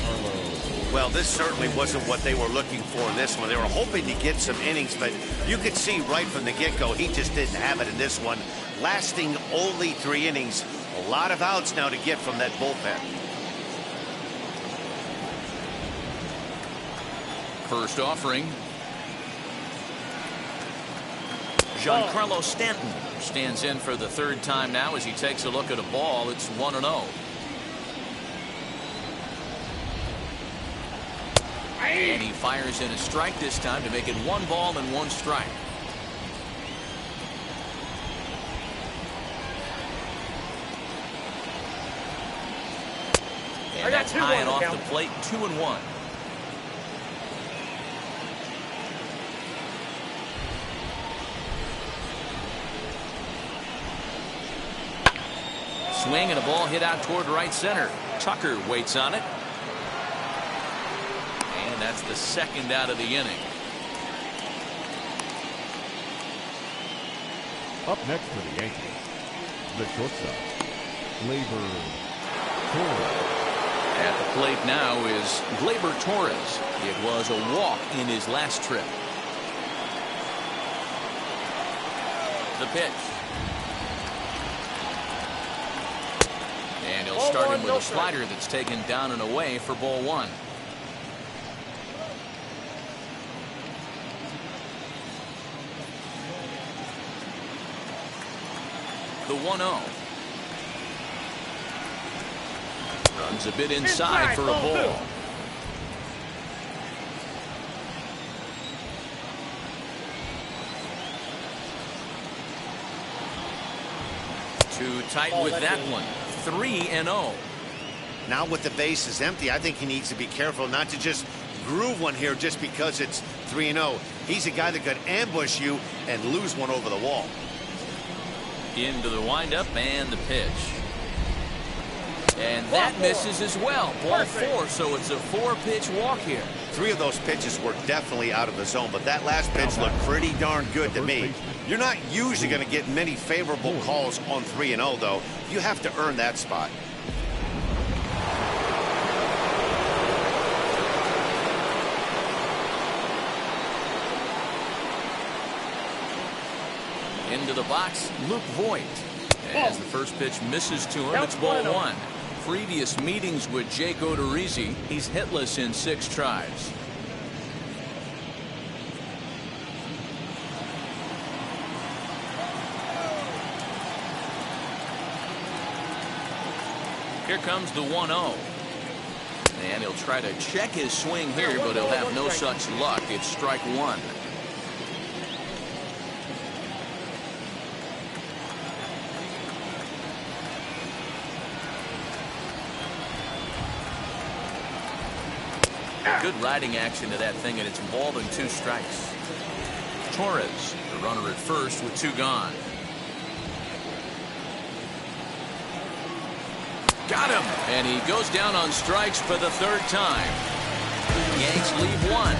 Well, this certainly wasn't what they were looking for in this one. They were hoping to get some innings, but you could see right from the get-go he just didn't have it in this one. Lasting only 3 innings. A lot of outs now to get from that bullpen. First offering. Giancarlo Stanton stands in for the 3rd time now as he takes a look at a ball. It's 1-0. And he fires in a strike this time to make it 1 ball and 1 strike. And that's high and off the plate, 2-1. Swing and a ball hit out toward right center. Tucker waits on it. And that's the 2nd out of the inning. Up next for the Yankees, the shortstop, Gleyber Torres. At the plate now is Gleyber Torres. It was a walk in his last trip. The pitch. And he'll start him with a slider that's taken down and away for ball 1. The 1-0. Runs a bit inside for a ball. Too tight with that one. 3-0. Now with the bases empty, I think he needs to be careful not to just groove one here just because it's 3-0. He's a guy that could ambush you and lose one over the wall. Into the windup and the pitch. And that misses as well. Ball 4, so it's a 4-pitch walk here. 3 of those pitches were definitely out of the zone, but that last pitch looked pretty darn good to me. You're not usually going to get many favorable calls on 3-0, though. You have to earn that spot. Into the box, Luke Voigt. As the first pitch misses to him, it's ball 1. Previous meetings with Jake Odorizzi, he's hitless in 6 tries. Here comes the 1-0. And he'll try to check his swing here, but he'll have no such luck. It's strike 1. Good riding action to that thing, and it's ball and 2 strikes. Torres, the runner at first with 2 gone. Got him, and he goes down on strikes for the 3rd time. The Yanks leave 1,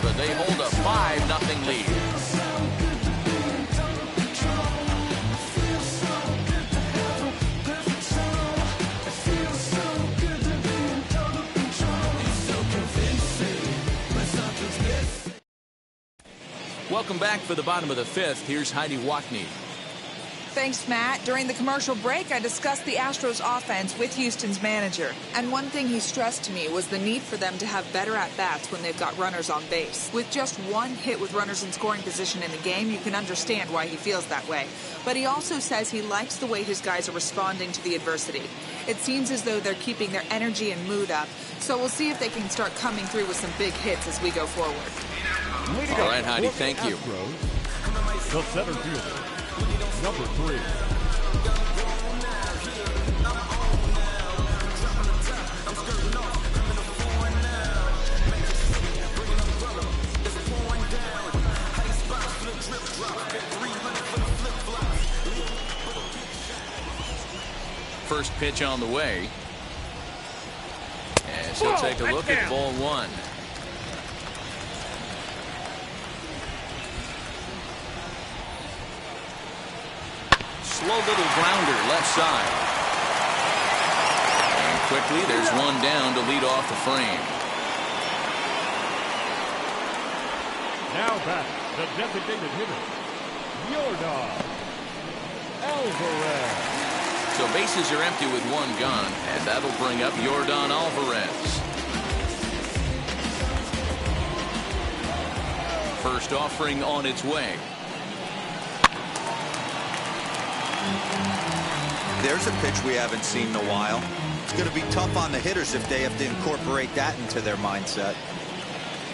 but they hold a 5-0 lead. Welcome back for the bottom of the 5th. Here's Heidi Wackney. Thanks, Matt. During the commercial break, I discussed the Astros offense with Houston's manager. And one thing he stressed to me was the need for them to have better at-bats when they've got runners on base. With just 1 hit with runners in scoring position in the game, you can understand why he feels that way. But he also says he likes the way his guys are responding to the adversity. It seems as though they're keeping their energy and mood up. So we'll see if they can start coming through with some big hits as we go forward. All right, Heidi, thank you. The center fielder, number 3. First pitch on the way. As as he'll take a look at ball one. Slow little grounder left side. And quickly there's one down to lead off the frame. Now back, the designated hitter, Yordan Alvarez. So bases are empty with one gone, and that'll bring up Yordan Alvarez. First offering on its way. There's a pitch we haven't seen in a while. It's going to be tough on the hitters if they have to incorporate that into their mindset.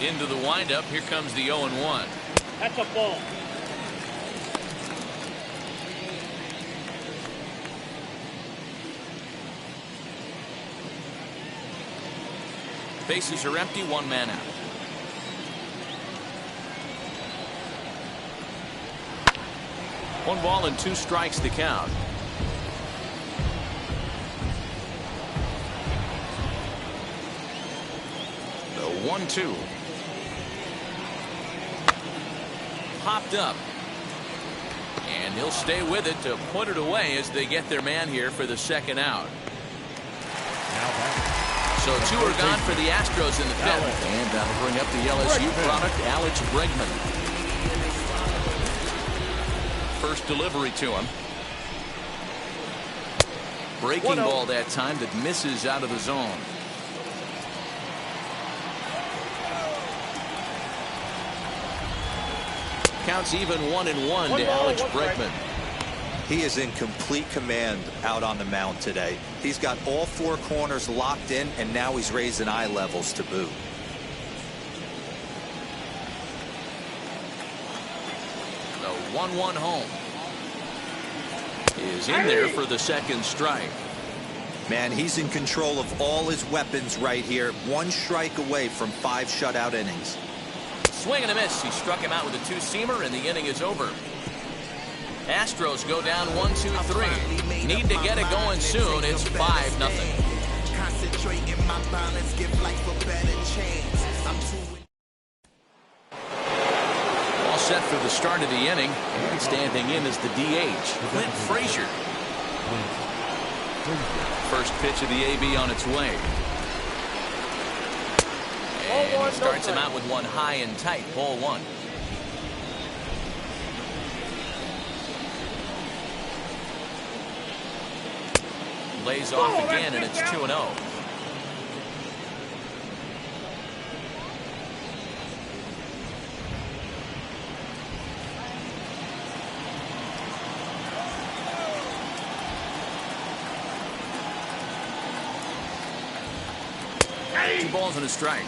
Into the windup, here comes the 0-1. That's a ball. Bases are empty, one man out. One ball and two strikes to count. The 1-2. Popped up. And he'll stay with it to put it away as they get their man here for the second out. So two are gone for the Astros in the fifth. And that'll bring up the LSU product, Alex Bregman. First delivery to him. Breaking ball that time that misses out of the zone. Counts even 1-1 to Alex Bregman. He is in complete command out on the mound today. He's got all four corners locked in, and now he's raising eye levels to boot. The 1-1 home is in there for the second strike. Man, he's in control of all his weapons right here. One strike away from 5 shutout innings. Swing and a miss. He struck him out with a two-seamer, and the inning is over. Astros go down 1-2-3. Need to get it going soon. It's 5-0. All set for the start of the inning. And standing in is the DH, Clint Frazier. First pitch of the AB on its way. And he starts him out with one high and tight. Ball one. Lays off again, and it's 2-0. Two balls and a strike.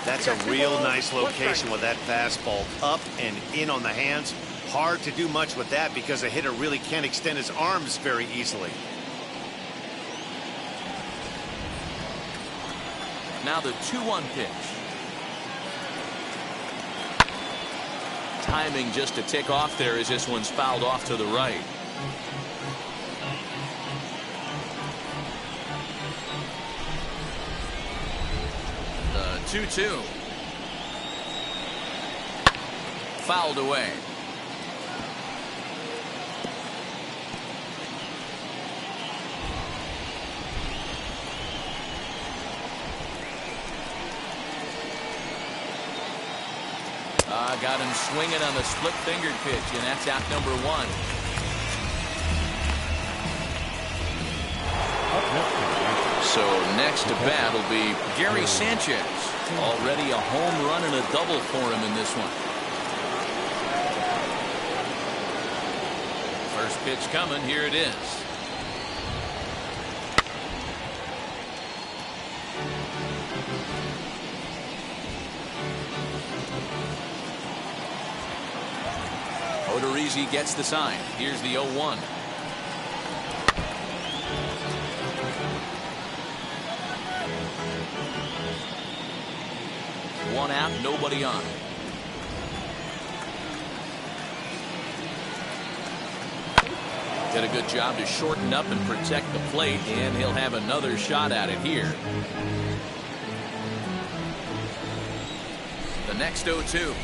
That's a real nice location with that fastball up and in on the hands. Hard to do much with that because a hitter really can't extend his arms very easily. Now the 2-1 pitch. Timing just a tick off there as this one's fouled off to the right. The 2-2. Fouled away. Got him swinging on the split-fingered pitch, and that's out number one. So next to bat will be Gary Sanchez. Already a home run and a double for him in this one. First pitch coming. Here it is. Odorizzi gets the sign. Here's the 0-1. One out, nobody on. Did a good job to shorten up and protect the plate, and he'll have another shot at it here. next 0-2.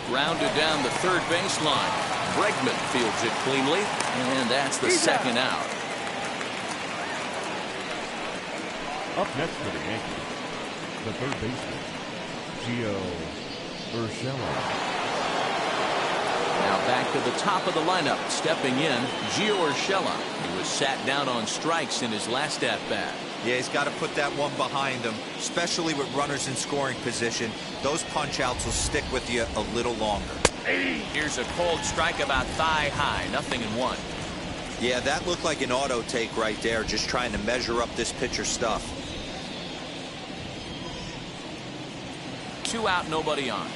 Grounded down the third baseline. Bregman fields it cleanly, and that's the second out. Up next for the Yankees, the third baseman, Gio Urshela. Now back to the top of the lineup. Stepping in, Gio Urshela. He was sat down on strikes in his last at-bat. Yeah, he's got to put that one behind him, especially with runners in scoring position. Those punch-outs will stick with you a little longer. Here's a cold strike about thigh high. 0-1. Yeah, that looked like an auto take right there, just trying to measure up this pitcher's stuff. 2 out, nobody on.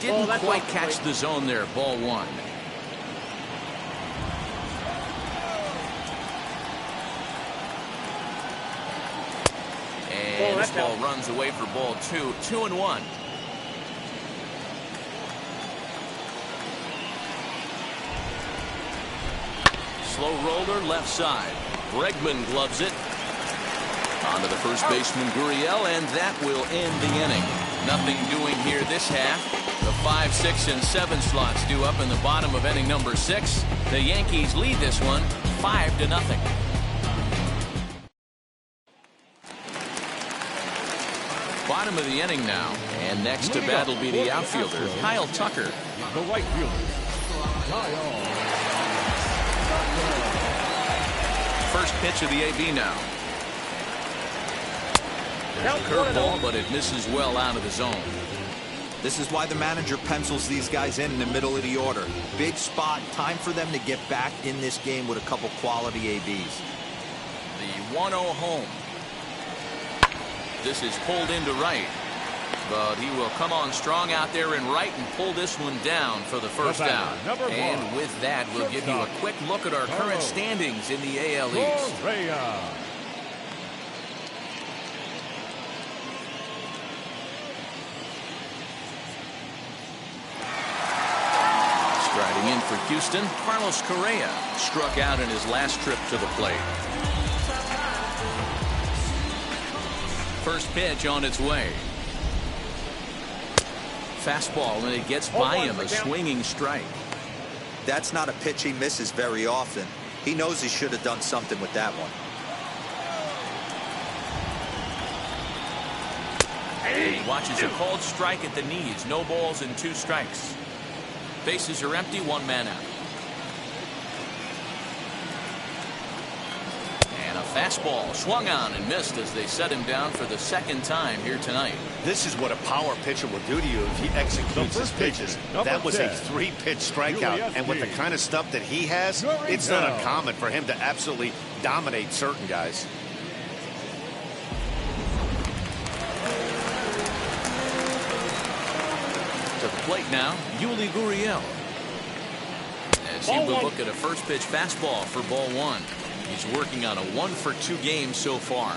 Didn't quite catch the zone there. Ball 1. And this ball runs away for ball 2. 2-1. Slow roller left side. Bregman gloves it. Onto the first baseman Gurriel, and that will end the inning. Nothing doing here this half. The 5, 6, and 7 slots due up in the bottom of inning number 6. The Yankees lead this one 5-0. Bottom of the inning now, and next to bat will be the outfielder Kyle Tucker. The right fielder, Kyle. First pitch of the AB now. There's a curveball, but it misses well out of the zone. This is why the manager pencils these guys in the middle of the order. Big spot, time for them to get back in this game with a couple quality ABs. The 1-0 home. This is pulled into right, but he will come on strong out there in right and pull this one down for the first out. And with that, we'll give you a quick look at our current standings in the AL East. Striding in for Houston, Carlos Correa struck out in his last trip to the plate. First pitch on its way. Fastball, and it gets by him, a swinging strike. That's not a pitch he misses very often. He knows he should have done something with that one. He watches a called strike at the knees. No balls and 2 strikes. Bases are empty, 1 man out. And a fastball swung on and missed as they set him down for the second time here tonight. This is what a power pitcher will do to you if he executes his pitches. That was a 3-pitch strikeout, and with the kind of stuff that he has, it's not uncommon for him to absolutely dominate certain guys. To the plate now, Yuli Gurriel. As he will look at a first pitch fastball for ball 1. He's working on a 1-for-2 game so far.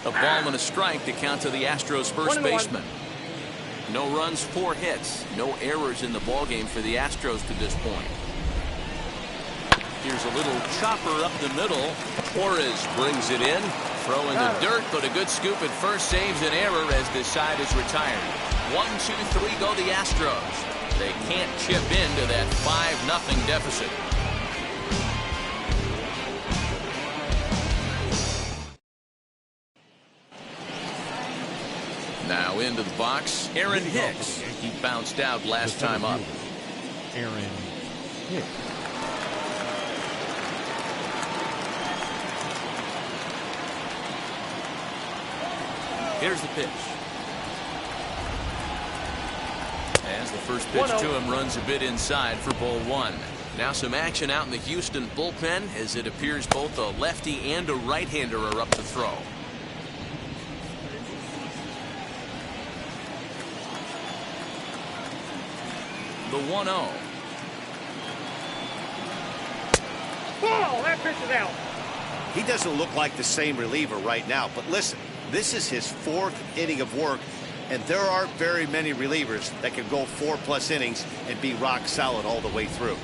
A ball and a strike to count to the Astros first baseman. No runs, 4 hits. No errors in the ballgame for the Astros to this point. Here's a little chopper up the middle. Torres brings it in. Throw in the dirt, but a good scoop at first saves an error as this side is retired. 1, 2, 3 go the Astros. They can't chip into that 5-0 deficit. Now into the box, Aaron Hicks. He bounced out last time up. Aaron Hicks. Here's the pitch. As the first pitch to him runs a bit inside for ball 1. Now some action out in the Houston bullpen as it appears both a lefty and a right-hander are up to throw. The 1-0. Ball, that pitch is out. He doesn't look like the same reliever right now, but listen, This is his 4th inning of work, and there aren't very many relievers that can go 4+ innings and be rock solid all the way through.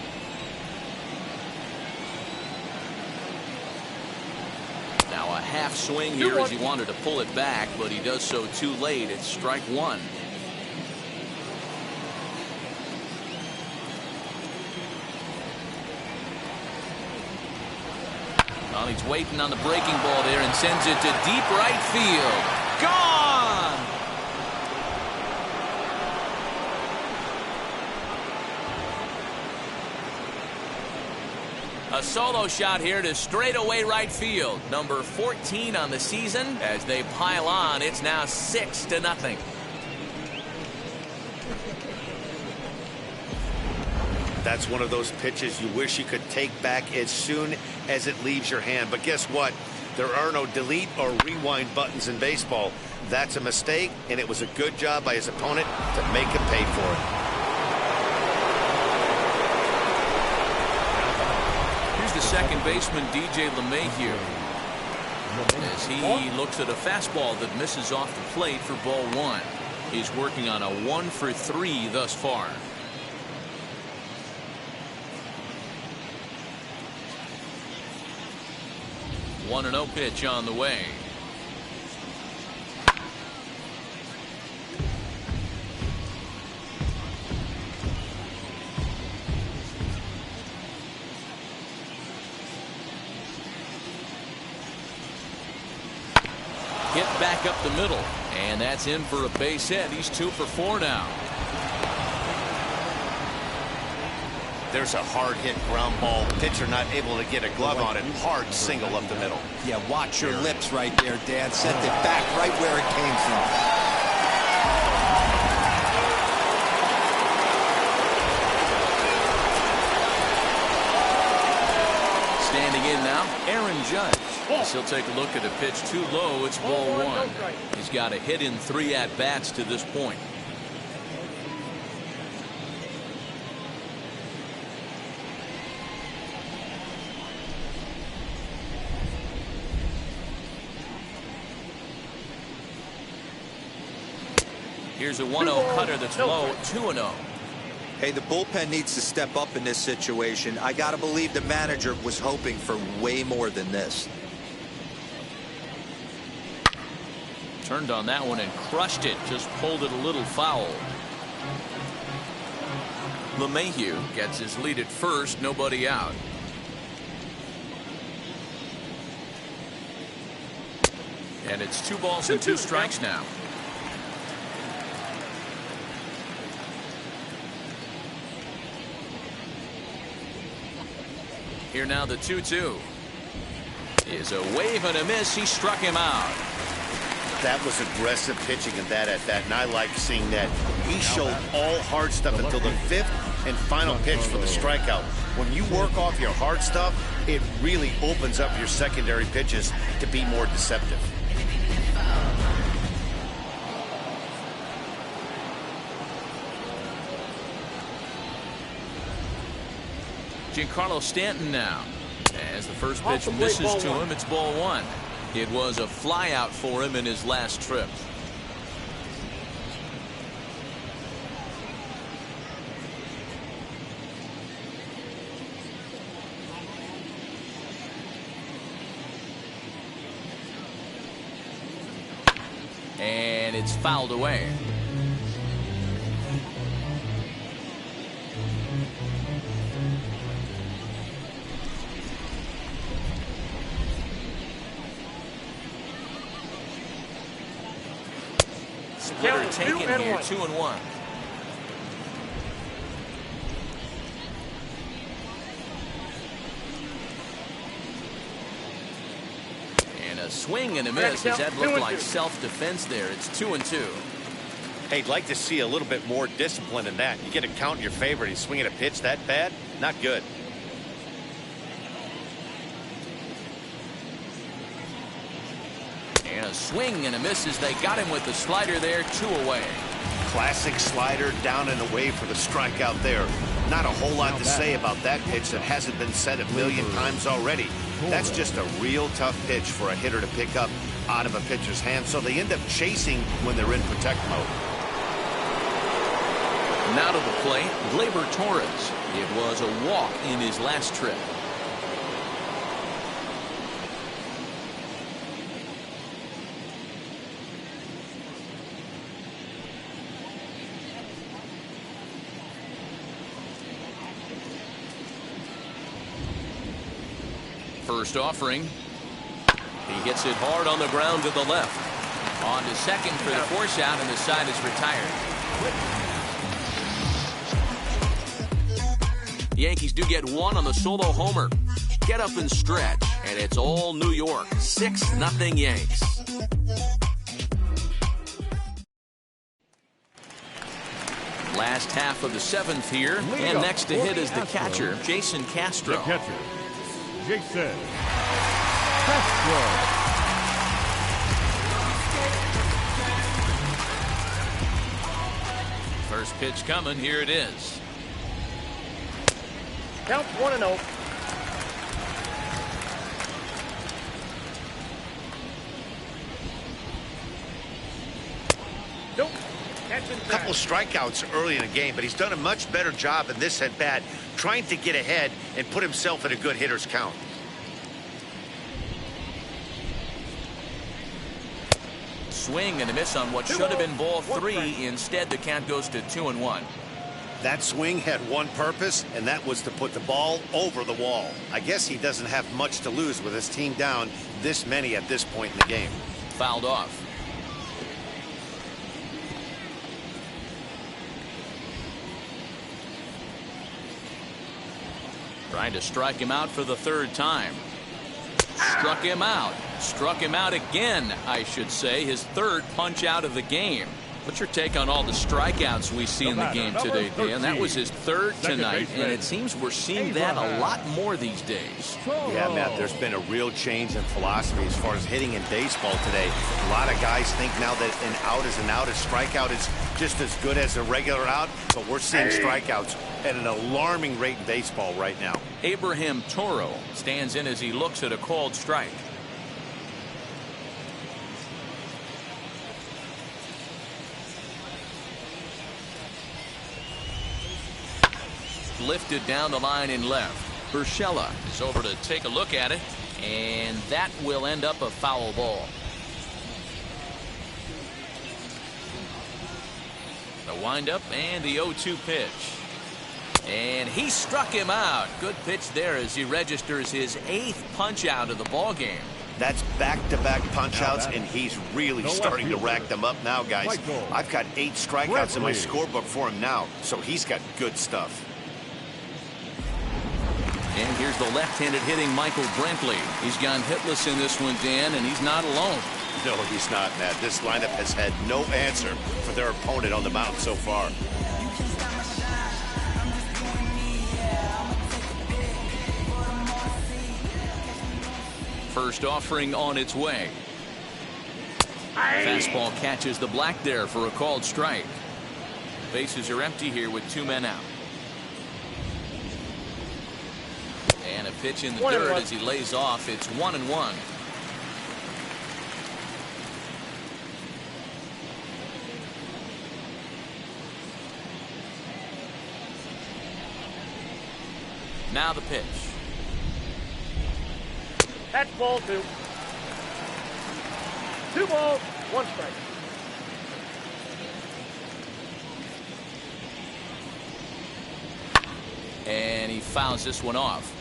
Now a half swing here as he wanted to pull it back, but he does so too late. It's strike one. Well, he's waiting on the breaking ball there and sends it to deep right field. Gone! A solo shot here to straightaway right field. Number 14 on the season. As they pile on, it's now 6-0. That's one of those pitches you wish you could take back as soon as it leaves your hand. But guess what? There are no delete or rewind buttons in baseball. That's a mistake, and it was a good job by his opponent to make him pay for it. Here's the second baseman, DJ LeMahieu, as he looks at a fastball that misses off the plate for ball one. He's working on a 1-for-3 thus far. One 1-0 pitch on the way. Hit back up the middle, and that's in for a base hit. He's 2 for 4 now. There's a hard hit ground ball. Pitcher not able to get a glove on it. Hard single up the middle. Yeah, watch your lips right there, Dan. Sent it back right where it came from. Standing in now, Aaron Judge. He'll take a look at a pitch too low. It's ball one. He's got a hit in 3 at-bats to this point. Here's a 1-0 cutter that's low, 2-0. Hey, the bullpen needs to step up in this situation. I got to believe the manager was hoping for way more than this. Turned on that one and crushed it. Just pulled it a little foul. LeMahieu gets his lead at first. Nobody out. And it's 2 balls and 2 strikes now. Here now the 2-2 is a wave and a miss. He struck him out. That was aggressive pitching in that at bat, and I like seeing that. He showed all hard stuff until the 5th and final pitch for the strikeout. When you work off your hard stuff, it really opens up your secondary pitches to be more deceptive. Giancarlo Stanton now. As the first pitch misses to him, it's ball one. It was a flyout for him in his last trip. And it's fouled away. Splitter taken here, 2-1. And a swing and a miss. Does that look like self-defense there? It's 2-2. Hey, I'd like to see a little bit more discipline in that. You get a count in your favor and he's swinging a pitch that bad? Not good. And a swing and a miss as they got him with the slider there, 2 away. Classic slider down and away for the strikeout there. Not a whole lot to say about that pitch that hasn't been said a million times already. That's just a real tough pitch for a hitter to pick up out of a pitcher's hand, so they end up chasing when they're in protect mode. Now to the plate, Gleyber Torres. It was a walk in his last trip. First offering. He hits it hard on the ground to the left. On to second for the force out, and the side is retired. The Yankees do get one on the solo homer. Get up and stretch, and it's all New York. 6-0 Yanks. Last half of the seventh here, and next to hit is the catcher, Jason Castro. The catcher, Jason Castro. First pitch coming, here it is. Count 1-0. Nope. A couple strikeouts early in the game, but he's done a much better job in this at bat, trying to get ahead and put himself in a good hitter's count. Swing and a miss on what should have been ball three. Instead, the count goes to 2-1. That swing had one purpose, and that was to put the ball over the wall. I guess he doesn't have much to lose with his team down this many at this point in the game. Fouled off. Trying to strike him out for the third time. Struck him out. Struck him out again, I should say. His third punch out of the game. What's your take on all the strikeouts we see in the game today, Dan? That was his third tonight, and it seems we're seeing that a lot more these days. Yeah, Matt, there's been a real change in philosophy as far as hitting in baseball today. A lot of guys think now that an out is an out, a strikeout is just as good as a regular out, but we're seeing strikeouts at an alarming rate in baseball right now. Abraham Toro stands in as he looks at a called strike. Lifted down the line in left. Urshela is over to take a look at it, and that will end up a foul ball. The windup and the 0-2 pitch. And he struck him out. Good pitch there as he registers his 8th punch out of the ball game. That's back-to-back punch-outs, and he's really starting to rack them up now, guys. I've got 8 strikeouts in my scorebook for him now, so he's got good stuff. And here's the left-handed hitting Michael Brantley. He's gone hitless in this one, Dan, and he's not alone. No, he's not, Matt. This lineup has had no answer for their opponent on the mound so far. First offering on its way. Fastball catches the black there for a called strike. Bases are empty here with 2 men out. And a pitch in the dirt as he lays off. It's 1-1. Now the pitch. That's ball 2. 2 balls, 1 strike. And he fouls this one off.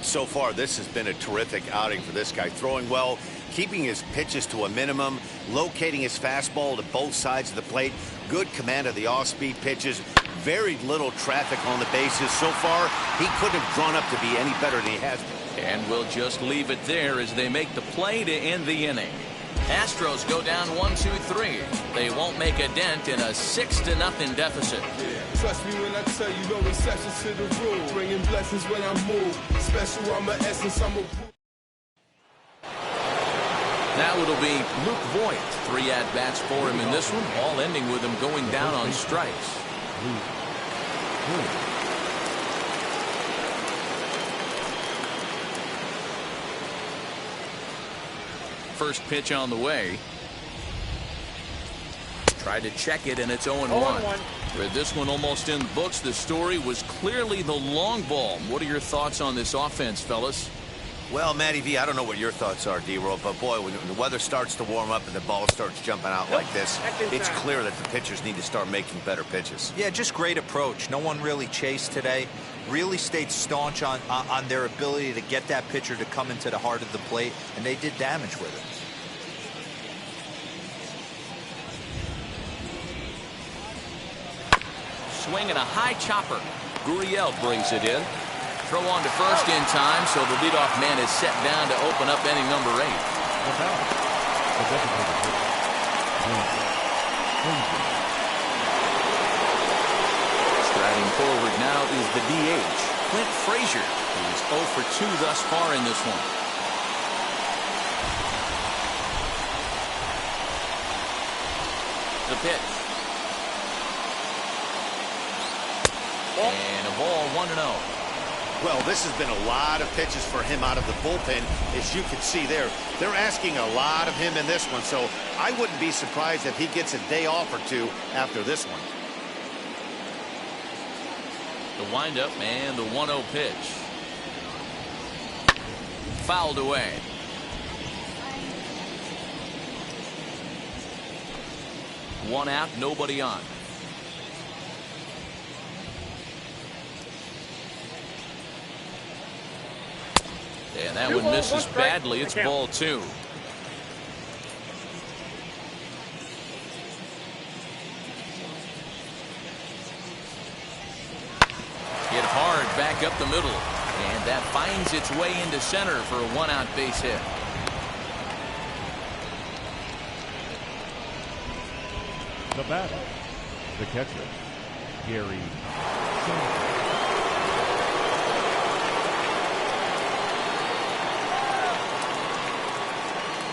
So far, this has been a terrific outing for this guy. Throwing well, keeping his pitches to a minimum, locating his fastball to both sides of the plate, good command of the off-speed pitches, very little traffic on the bases. So far, he couldn't have drawn up to be any better than he has been. And we'll just leave it there as they make the play to end the inning. Astros go down 1-2-3. They won't make a dent in a 6-0 deficit. Trust me when I tell you, no exceptions to the rule. Bringing blessings when I move. Special, I'm an essence, I'm a... Now it'll be Luke Voigt. 3 at-bats for him in this one, all ending with him going down on strikes. first pitch on the way. Tried to check it, and it's 0-1. With this one almost in the books, the story was clearly the long ball. What are your thoughts on this offense, fellas? Well, Matty V, I don't know what your thoughts are, D-Roll, but boy, when the weather starts to warm up and the ball starts jumping out like this, it's clear that the pitchers need to start making better pitches. Yeah, just great approach. No one really chased today. Really stayed staunch on their ability to get that pitcher to come into the heart of the plate, and they did damage with it. Swing and a high chopper. Gurriel brings it in. Throw on to first in time, so the leadoff man is set down to open up inning number 8. Striding forward now is the DH, Clint Frazier, who's 0 for 2 thus far in this one. The pitch. And a ball, 1-0. Well, this has been a lot of pitches for him out of the bullpen. As you can see there, they're asking a lot of him in this one, so I wouldn't be surprised if he gets a day off or two after this one. The windup and the 1-0 pitch. Fouled away. One out, nobody on. And that one misses badly. It's ball 2. Hit hard back up the middle. And that finds its way into center for a 1-out base hit. The batter, the catcher, Gary.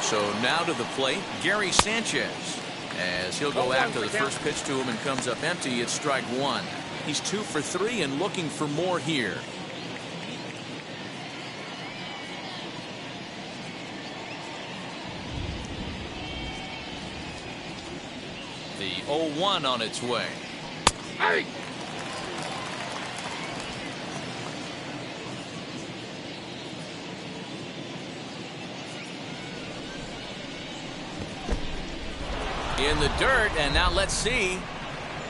So now to the plate, Gary Sanchez, as he'll go after the first pitch to him and comes up empty. It's strike 1. He's 2 for 3 and looking for more here. The 0-1 on its way. Hey! In the dirt, and now let's see.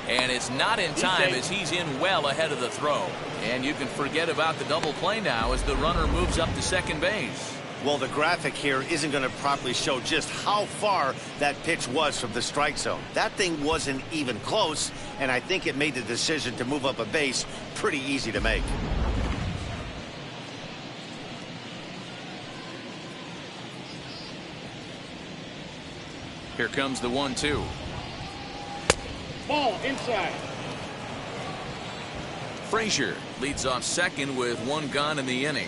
And it's not in time as he's in well ahead of the throw. And you can forget about the double play now as the runner moves up to second base. Well, the graphic here isn't going to properly show just how far that pitch was from the strike zone. That thing wasn't even close, and I think it made the decision to move up a base pretty easy to make. Here comes the 1-2. Ball inside. Frazier leads off second with 1 gone in the inning.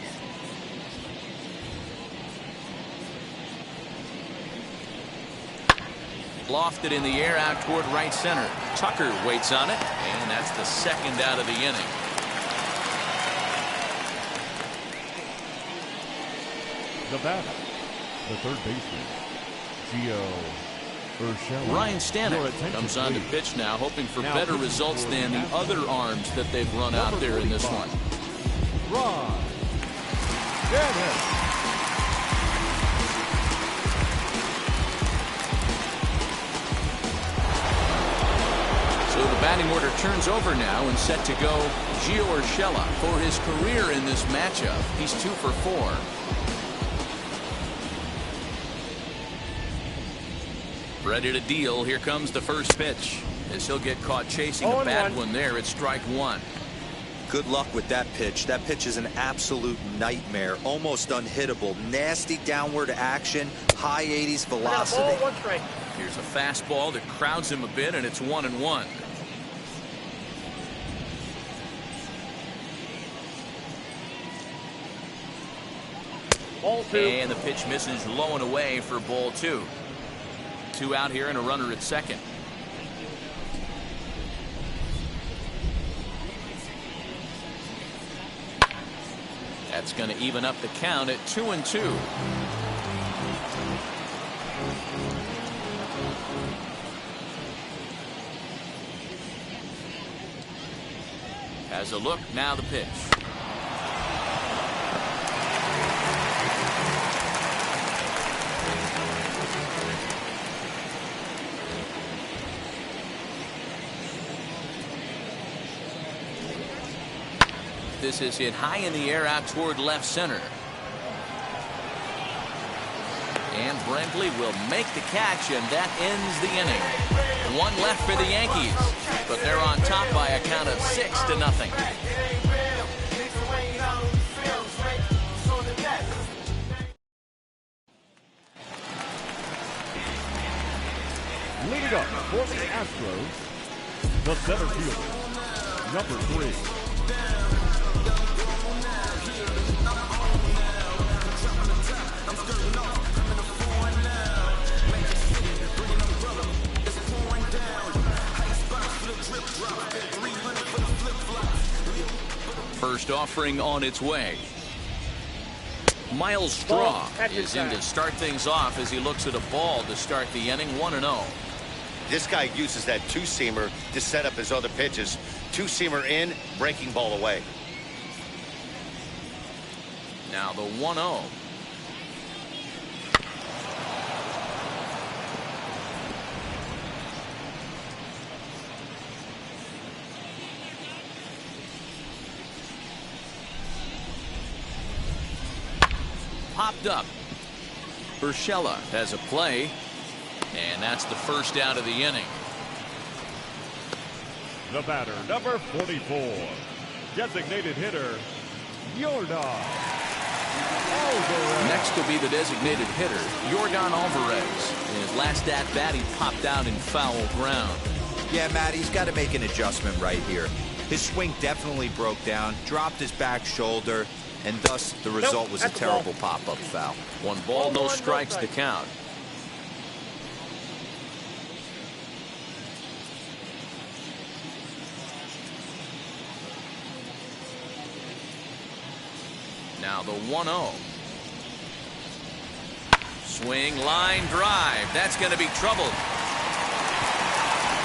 Lofted in the air out toward right center. Tucker waits on it, and that's the second out of the inning. The batter, the third baseman, Gio Urshela. Ryan Stanek comes on to pitch now, hoping for better results than the other arms that they've run out there in this one. Ryan Stanek. So the batting order turns over now and set to go Gio Urshela for his career in this matchup. He's 2 for 4. Ready to deal. Here comes the first pitch. As he'll get caught chasing a bad one there, it's strike 1. Good luck with that pitch. That pitch is an absolute nightmare. Almost unhittable. Nasty downward action. High 80s velocity. Ball, 1 strike. Here's a fastball that crowds him a bit, and it's 1-1. Ball 2. And the pitch misses low and away for ball 2. 2 out here and a runner at second. That's going to even up the count at 2-2. Has a look, now the pitch. This is hit high in the air out toward left center. And Brentley will make the catch, and that ends the inning. One left for the Yankees, but they're on top by a count of 6-0. Leading up for the Astros, the center fielder, number 3. First offering on its way. Miles Straw is in to start things off as he looks at a ball to start the inning. 1-0. This guy uses that two-seamer to set up his other pitches. Two-seamer in, breaking ball away. Now the 1-0. Popped up. Urshela has a play, and that's the first out of the inning. The batter, number 44, designated hitter, Yordan Alvarez. Next will be the designated hitter, Yordan Alvarez. In his last at-bat, he popped out in foul ground. Yeah, Matt, he's got to make an adjustment right here. His swing definitely broke down, dropped his back shoulder, and thus the result was a terrible pop-up foul. 1 ball, no strikes to count. Now the 1-0. Swing, line drive. That's going to be trouble.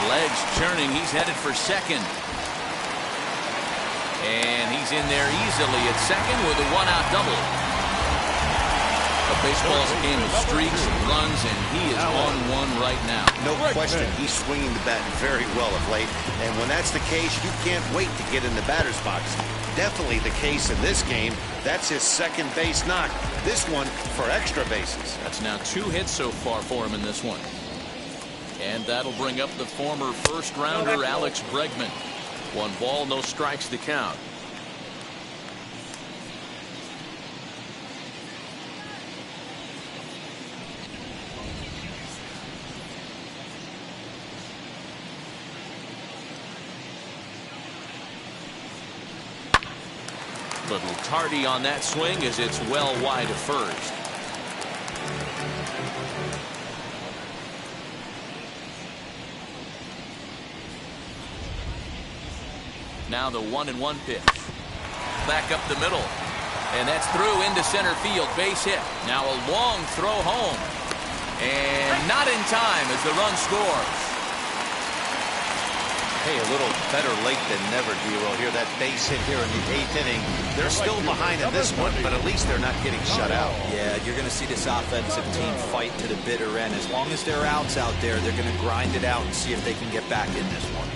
Legs churning. He's headed for second. And he's in there easily at second with a 1-out double. Baseball's a game of streaks and runs, and he is on one right now. No question, he's swinging the bat very well of late. And when that's the case, you can't wait to get in the batter's box. Definitely the case in this game. That's his second base knock. This one for extra bases. That's now 2 hits so far for him in this one. And that'll bring up the former first-rounder Alex Bregman. 1 ball, no strikes to count. Little tardy on that swing as it's well wide of first. Now the 1-1 pitch. Back up the middle. And that's through into center field. Base hit. Now a long throw home. And not in time as the run scores. Hey, a little better late than never, D-Roll here. That base hit here in the 8th inning. They're still behind in this one, but at least they're not getting shut out. Yeah, you're going to see this offensive team fight to the bitter end. As long as there are outs out there, they're going to grind it out and see if they can get back in this one.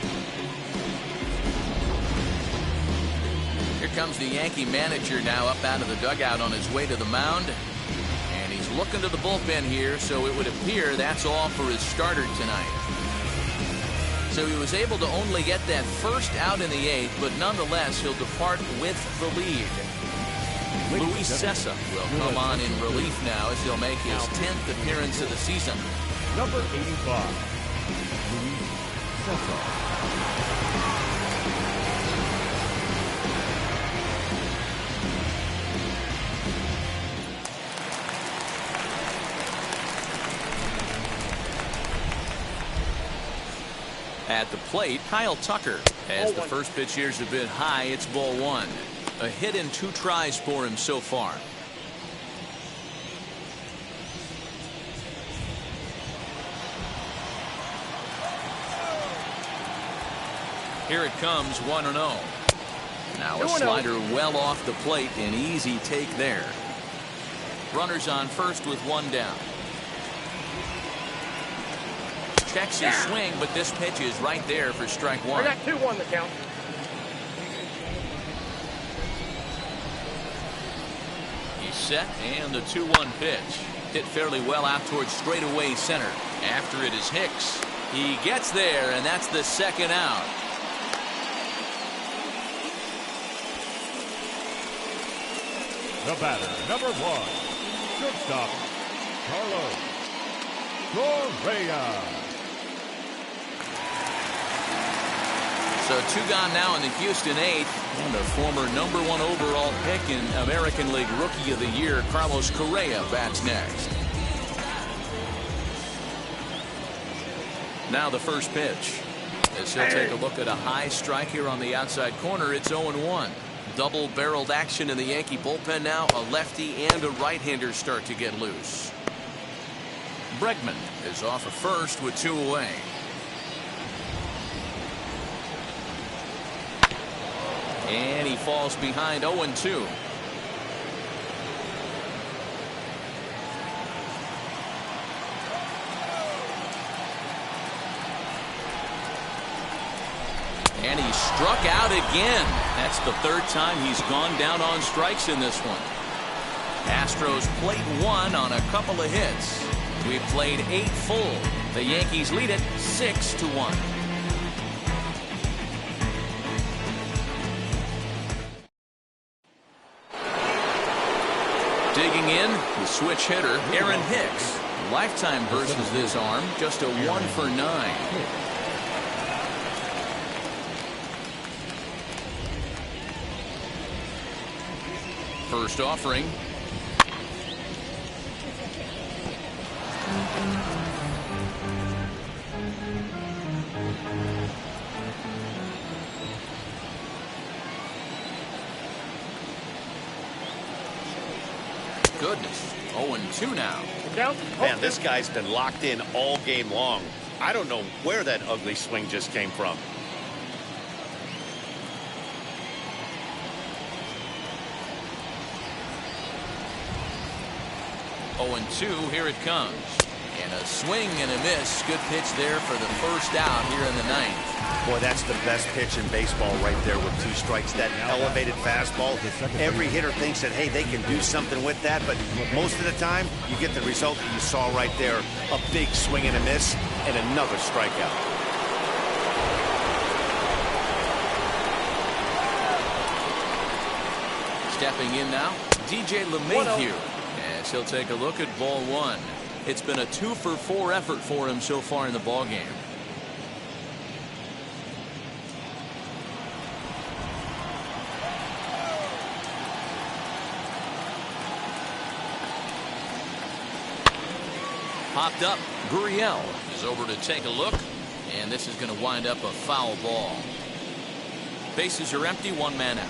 Here comes the Yankee manager now up out of the dugout on his way to the mound. And he's looking to the bullpen here, so it would appear that's all for his starter tonight. So he was able to only get that first out in the 8th, but nonetheless, he'll depart with the lead. Luis Cessa will come on in relief now as he'll make his 10th appearance of the season. Number 85, Luis Cessa. At the plate, Kyle Tucker. As the first pitch here's a bit high, it's ball 1. A hit in 2 tries for him so far. Here it comes, 1-0. Now a slider well off the plate. An easy take there. Runners on first with one down. Checks his swing, but this pitch is right there for strike one. I got 2-1 the count. He's set, and the 2-1 pitch. Hit fairly well out towards straightaway center. After it is Hicks. He gets there, and that's the second out. The batter, number 1, shortstop, Carlos Correa. So 2 gone now in the Houston 8th, and a former number 1 overall pick in American League Rookie of the Year, Carlos Correa, bats next. Now the first pitch. As he'll take a look at a high strike here on the outside corner, it's 0-1. Double-barreled action in the Yankee bullpen now. A lefty and a right-hander start to get loose. Bregman is off of first with 2 away. And he falls behind 0-2. And he struck out again. That's the 3rd time he's gone down on strikes in this one. Astros played 1 on a couple of hits. We've played 8 full. The Yankees lead it 6-1. Digging in, the switch hitter, Aaron Hicks. Lifetime versus this arm, just a 1 for 9. First offering. Goodness. 0-2 now. Man, this guy's been locked in all game long. I don't know where that ugly swing just came from. And 2, here it comes. And a swing and a miss. Good pitch there for the first out here in the 9th. Boy, that's the best pitch in baseball right there with 2 strikes. That elevated fastball. Every hitter thinks that, hey, they can do something with that, but most of the time, you get the result that you saw right there. A big swing and a miss, and another strikeout. Stepping in now, DJ LeMahieu. As he'll take a look at ball 1. It's been a 2 for 4 effort for him so far in the ballgame. Popped up. Gurriel is over to take a look, and this is going to wind up a foul ball. Bases are empty, 1 man out.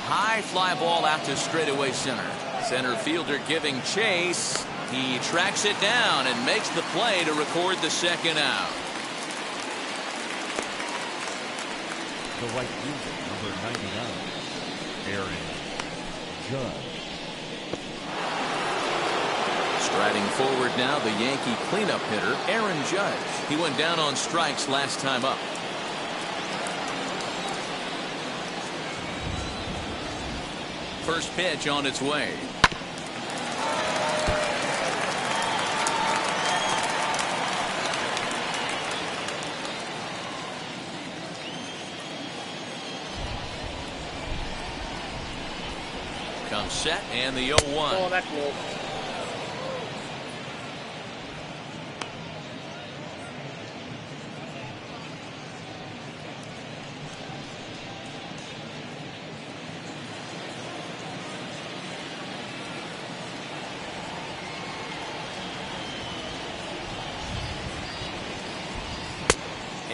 High fly ball out to straightaway center. Center fielder giving chase. He tracks it down and makes the play to record the second out. The right fielder, number 99, Aaron Judge. Striding forward now, the Yankee cleanup hitter, Aaron Judge. He went down on strikes last time up. First pitch on its way. Comes set and the 0-1. Oh, that's low.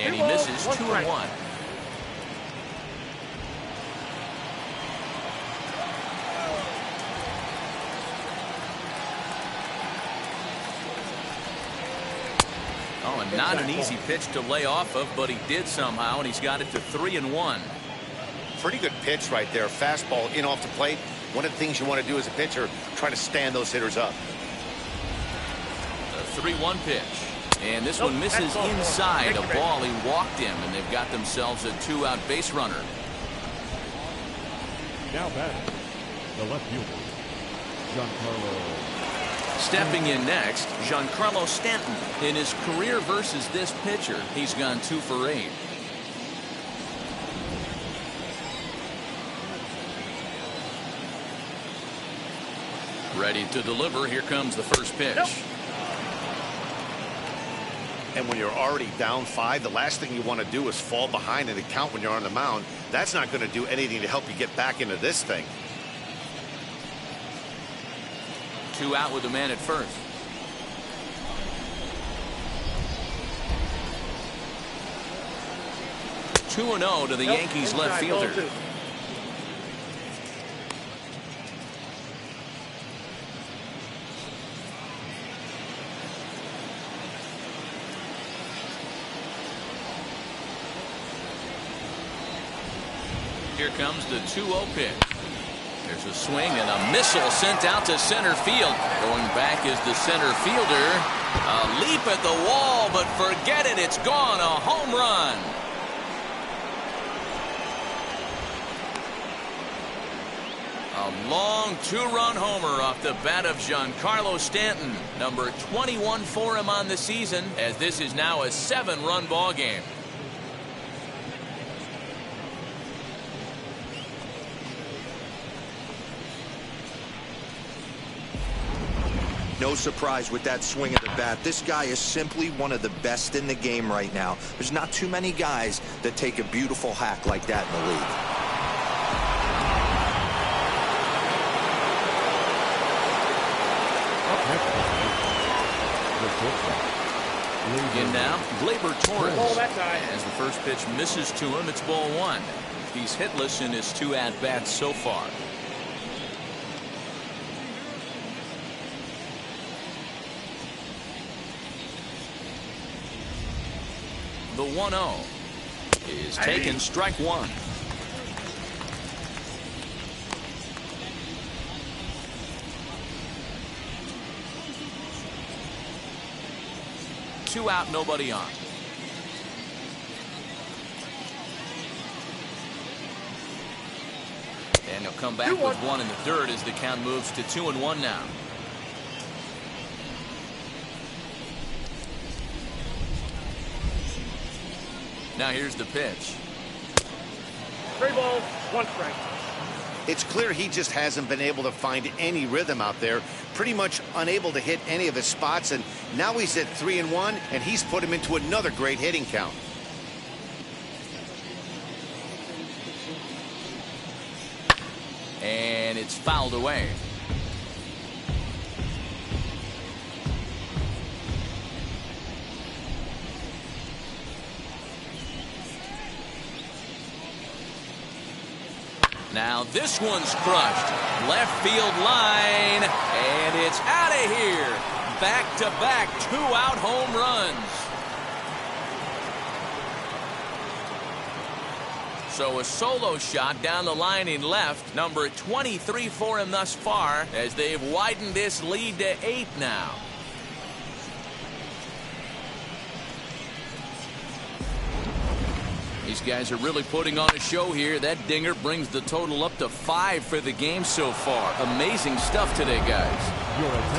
And he misses 2-1. Oh, and not an easy pitch to lay off of, but he did somehow, and he's got it to 3-1. Pretty good pitch right there. Fastball in off the plate. One of the things you want to do as a pitcher, try to stand those hitters up. The 3-1 pitch. And this one misses inside a ball. He walked him, and they've got themselves a 2-out base runner. Now batting, the left fielder, Giancarlo. Stepping in next, Giancarlo Stanton. In his career versus this pitcher, he's gone 2 for 8. Ready to deliver. Here comes the first pitch. And when you're already down 5, the last thing you want to do is fall behind in the count when you're on the mound. That's not going to do anything to help you get back into this thing. 2 out with the man at first. (2-0) to the Yankees left fielder. Here comes the 2-0 pitch. There's a swing and a missile sent out to center field. Going back is the center fielder. A leap at the wall, but forget it. It's gone. A home run. A long 2-run homer off the bat of Giancarlo Stanton. Number 21 for him on the season, as this is now a 7-run ball game. No surprise with that swing of the bat. This guy is simply one of the best in the game right now. There's not too many guys that take a beautiful hack like that in the league. In now, Gleyber Torres. Oh, that guy. As the first pitch misses to him, it's ball 1. He's hitless in his 2 at-bats so far. The 1-0 is taken, strike 1. Two out, nobody on. And he'll come back with 1 in the dirt as the count moves to 2-1 now. Now here's the pitch. 3 balls, 1 strike. It's clear he just hasn't been able to find any rhythm out there. Pretty much unable to hit any of his spots, and now he's at 3-1, and he's put him into another great hitting count. And it's fouled away. Now this one's crushed. Left field line, and it's out of here. Back-to-back 2-out home runs. So a solo shot down the line in left. Number 23 for him thus far, as they've widened this lead to 8 now. These guys are really putting on a show here. That dinger brings the total up to 5 for the game so far. Amazing stuff today, guys.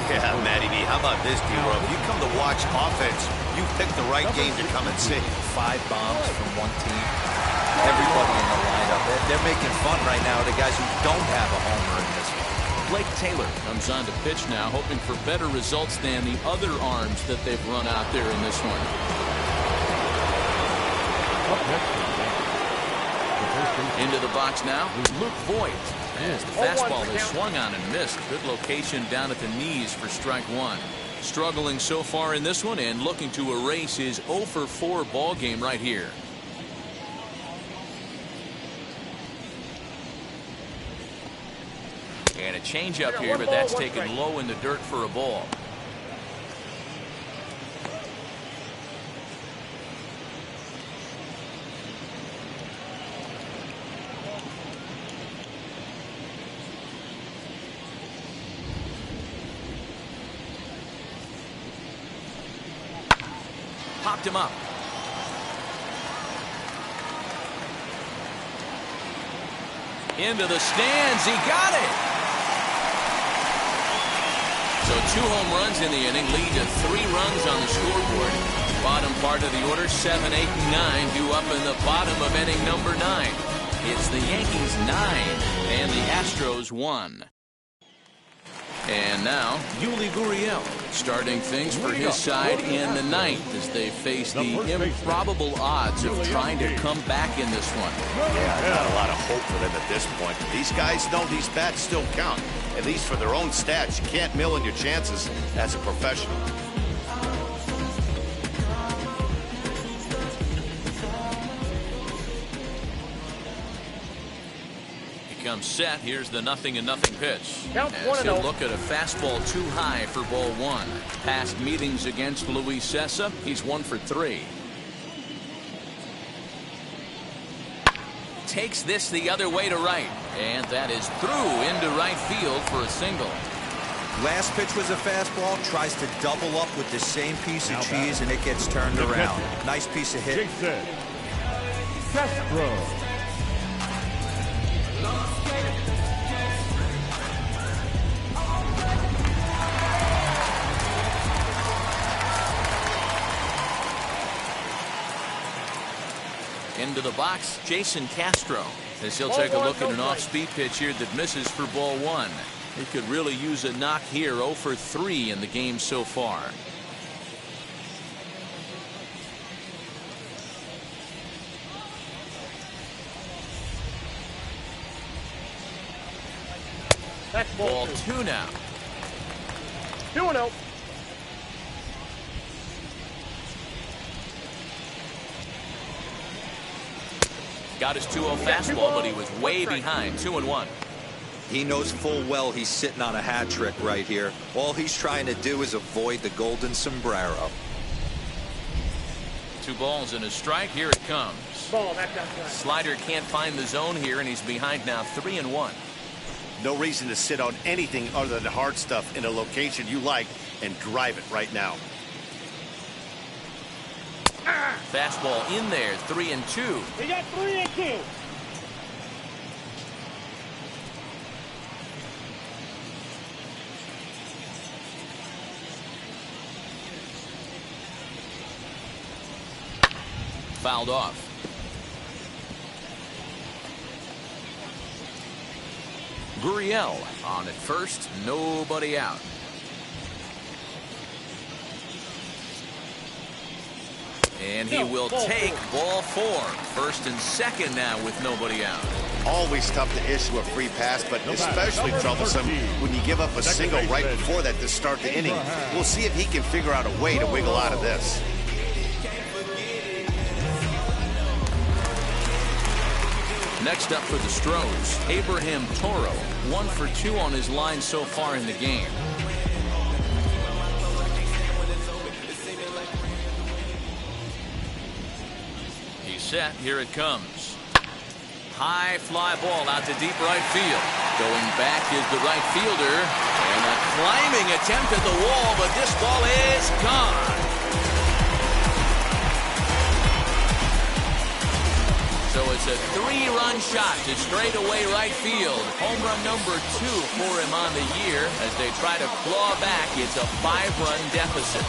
Yeah, Matty B, how about this, D-Row? If you come to watch offense, you picked the right game to come and see. 5 bombs from one team. Everybody in the lineup. They're making fun right now of the guys who don't have a homer in this one. Blake Taylor comes on to pitch now, hoping for better results than the other arms that they've run out there in this one. Into the box now, Luke Voigt. As the fastball is swung on and missed. Good location down at the knees for strike 1. Struggling so far in this one and looking to erase his 0 for 4 ball game right here. And a changeup here, but that's taken low in the dirt for a ball. popped him up. Into the stands. He got it. So 2 home runs in the inning lead to 3 runs on the scoreboard. Bottom part of the order, 7, 8, and 9 due up in the bottom of inning number 9. It's the Yankees 9 and the Astros 1. And now, Yuli Gurriel starting things for his side in the 9th as they face the improbable odds of trying to come back in this one. Yeah, not a lot of hope for them at this point. These guys know these bats still count, at least for their own stats. You can't mill in your chances as a professional. Comes set. Here's the 0-0 pitch. Count As he'll look at a fastball too high for ball 1. Past meetings against Luis Cessa, he's 1 for 3. Takes this the other way to right, and that is through into right field for a single. Last pitch was a fastball. Tries to double up with the same piece of cheese, and it gets turned around. Nice piece of hit. Jason Castro. Into the box, Jason Castro, as he'll take a look at an off-speed pitch here that misses for ball 1. He could really use a knock here. 0 for 3 in the game so far. That's Ball 2 now. 2-0. Got his 2-0 fastball, but he was way behind. 2-1. He knows full well he's sitting on a hat trick right here. All he's trying to do is avoid the golden sombrero. 2 balls and a strike. Here it comes. Ball, back outside. Slider can't find the zone here, and he's behind now 3-1. No reason to sit on anything other than hard stuff in a location you like and drive it right now. Fastball in there, 3-2. We got 3-2. Fouled off. Gurriel on at first, nobody out. And he will take ball 4. First and second now with nobody out. Always tough to issue a free pass, but especially troublesome when you give up a single right before that to start the inning. We'll see if he can figure out a way to wiggle out of this. Next up for the Astros, Abraham Toro, 1 for 2 on his line so far in the game. He's set. Here it comes. High fly ball out to deep right field. Going back is the right fielder, and a climbing attempt at the wall, but this ball is gone. So it's a 3-run shot to straightaway right field. Home run number 2 for him on the year. As they try to claw back, it's a 5-run deficit.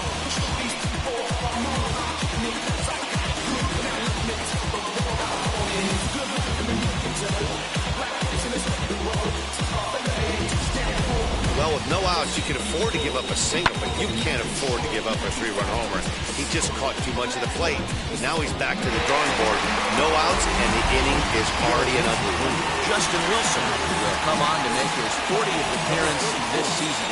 Well, with no outs, you can afford to give up a single, but you can't afford to give up a 3-run homer. He just caught too much of the plate. Now he's back to the drawing board. No outs, and the inning is already an ugly one. Justin Wilson will come on to make his 40th appearance this season.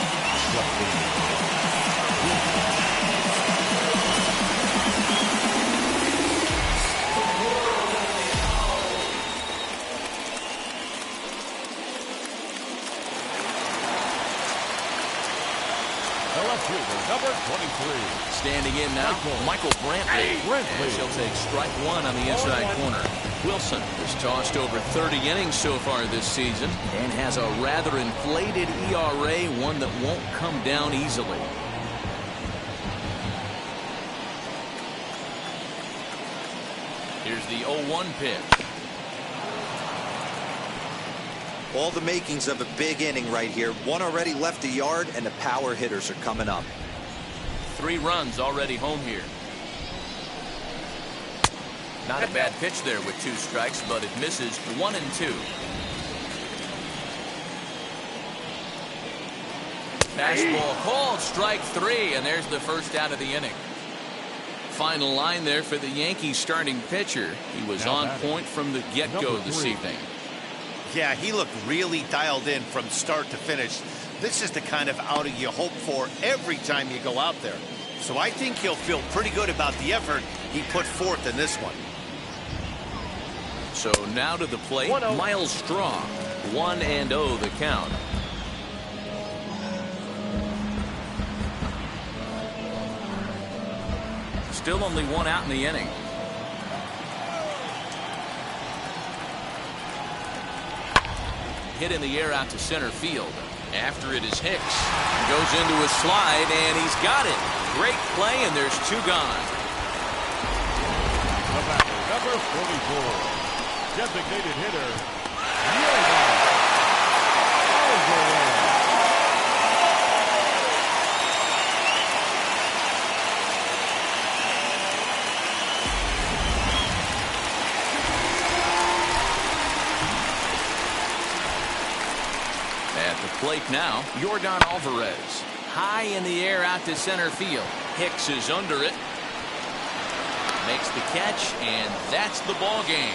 Number 23. Standing in now, Michael Brantley. As he'll take strike 1 on the inside corner. Wilson has tossed over 30 innings so far this season and has a rather inflated ERA, one that won't come down easily. Here's the 0-1 pitch. All the makings of a big inning right here. One already left the yard, and the power hitters are coming up. 3 runs already home here. Not a bad pitch there with 2 strikes, but it misses 1 and 2. Fastball called, strike 3, and there's the first out of the inning. Final line there for the Yankees starting pitcher. He was on point from the get-go this evening. Yeah, he looked really dialed in from start to finish. This is the kind of outing you hope for every time you go out there. So I think he'll feel pretty good about the effort he put forth in this one. So now to the plate, Miles Straw. 1-0 the count. Still only 1 out in the inning. Hit in the air out to center field. After it is Hicks. Goes into a slide, and he's got it. Great play, and there's 2 gone. The batter, number 44, designated hitter, Plate now, Yordan Alvarez. High in the air out to center field. Hicks is under it. Makes the catch, and that's the ball game.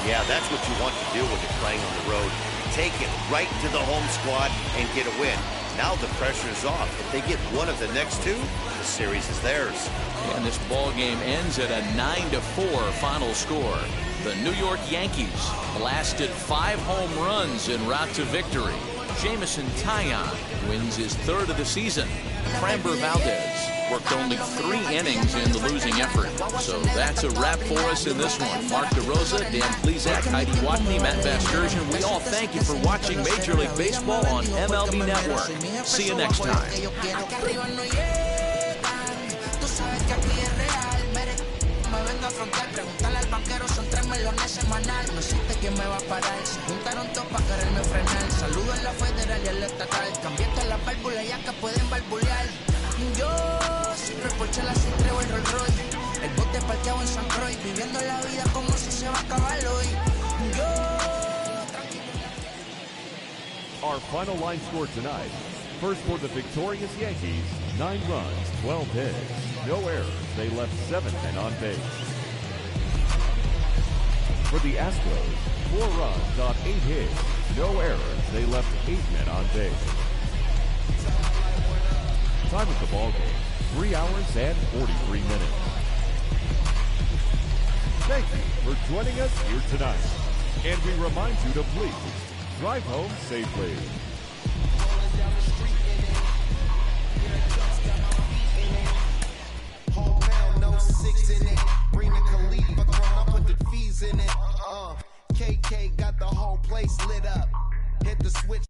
Yeah, that's what you want to do when you're playing on the road. Take it right to the home squad and get a win. Now the pressure is off. If they get one of the next 2, the series is theirs. And this ball game ends at a 9-4 final score. The New York Yankees blasted 5 home runs en route to victory. Jameson Taillon wins his 3rd of the season. Framber Valdez worked only 3 innings in the losing effort. So that's a wrap for us in this one. Mark DeRosa, Dan Plesac, Heidi Watney, Matt Vasgersian. We all thank you for watching Major League Baseball on MLB Network. See you next time. Preguntarle al banquero, son 3 melones semanal. No existe quien me va a parar. Se juntaron todos para quererme frenar. Saludo en la federal y en la estatal. Cambiaste la válvula ya que pueden barbulear. Yo siempre por chela sin trebo el Rolls Royce. El bote parqueado en San Croix. Viviendo la vida como si se va a acabar hoy. Our final line score tonight. First for the victorious Yankees, 9 runs, 12 hits, no errors. They left 7 men on base. For the Astros, 4 runs on 8 hits, no errors. They left 8 men on base. Time of the ball game, 3 hours and 43 minutes. Thank you for joining us here tonight. And we remind you to please drive home safely. Bring the Khalifa crown, put the fees in it. KK got the whole place lit up. Hit the switch.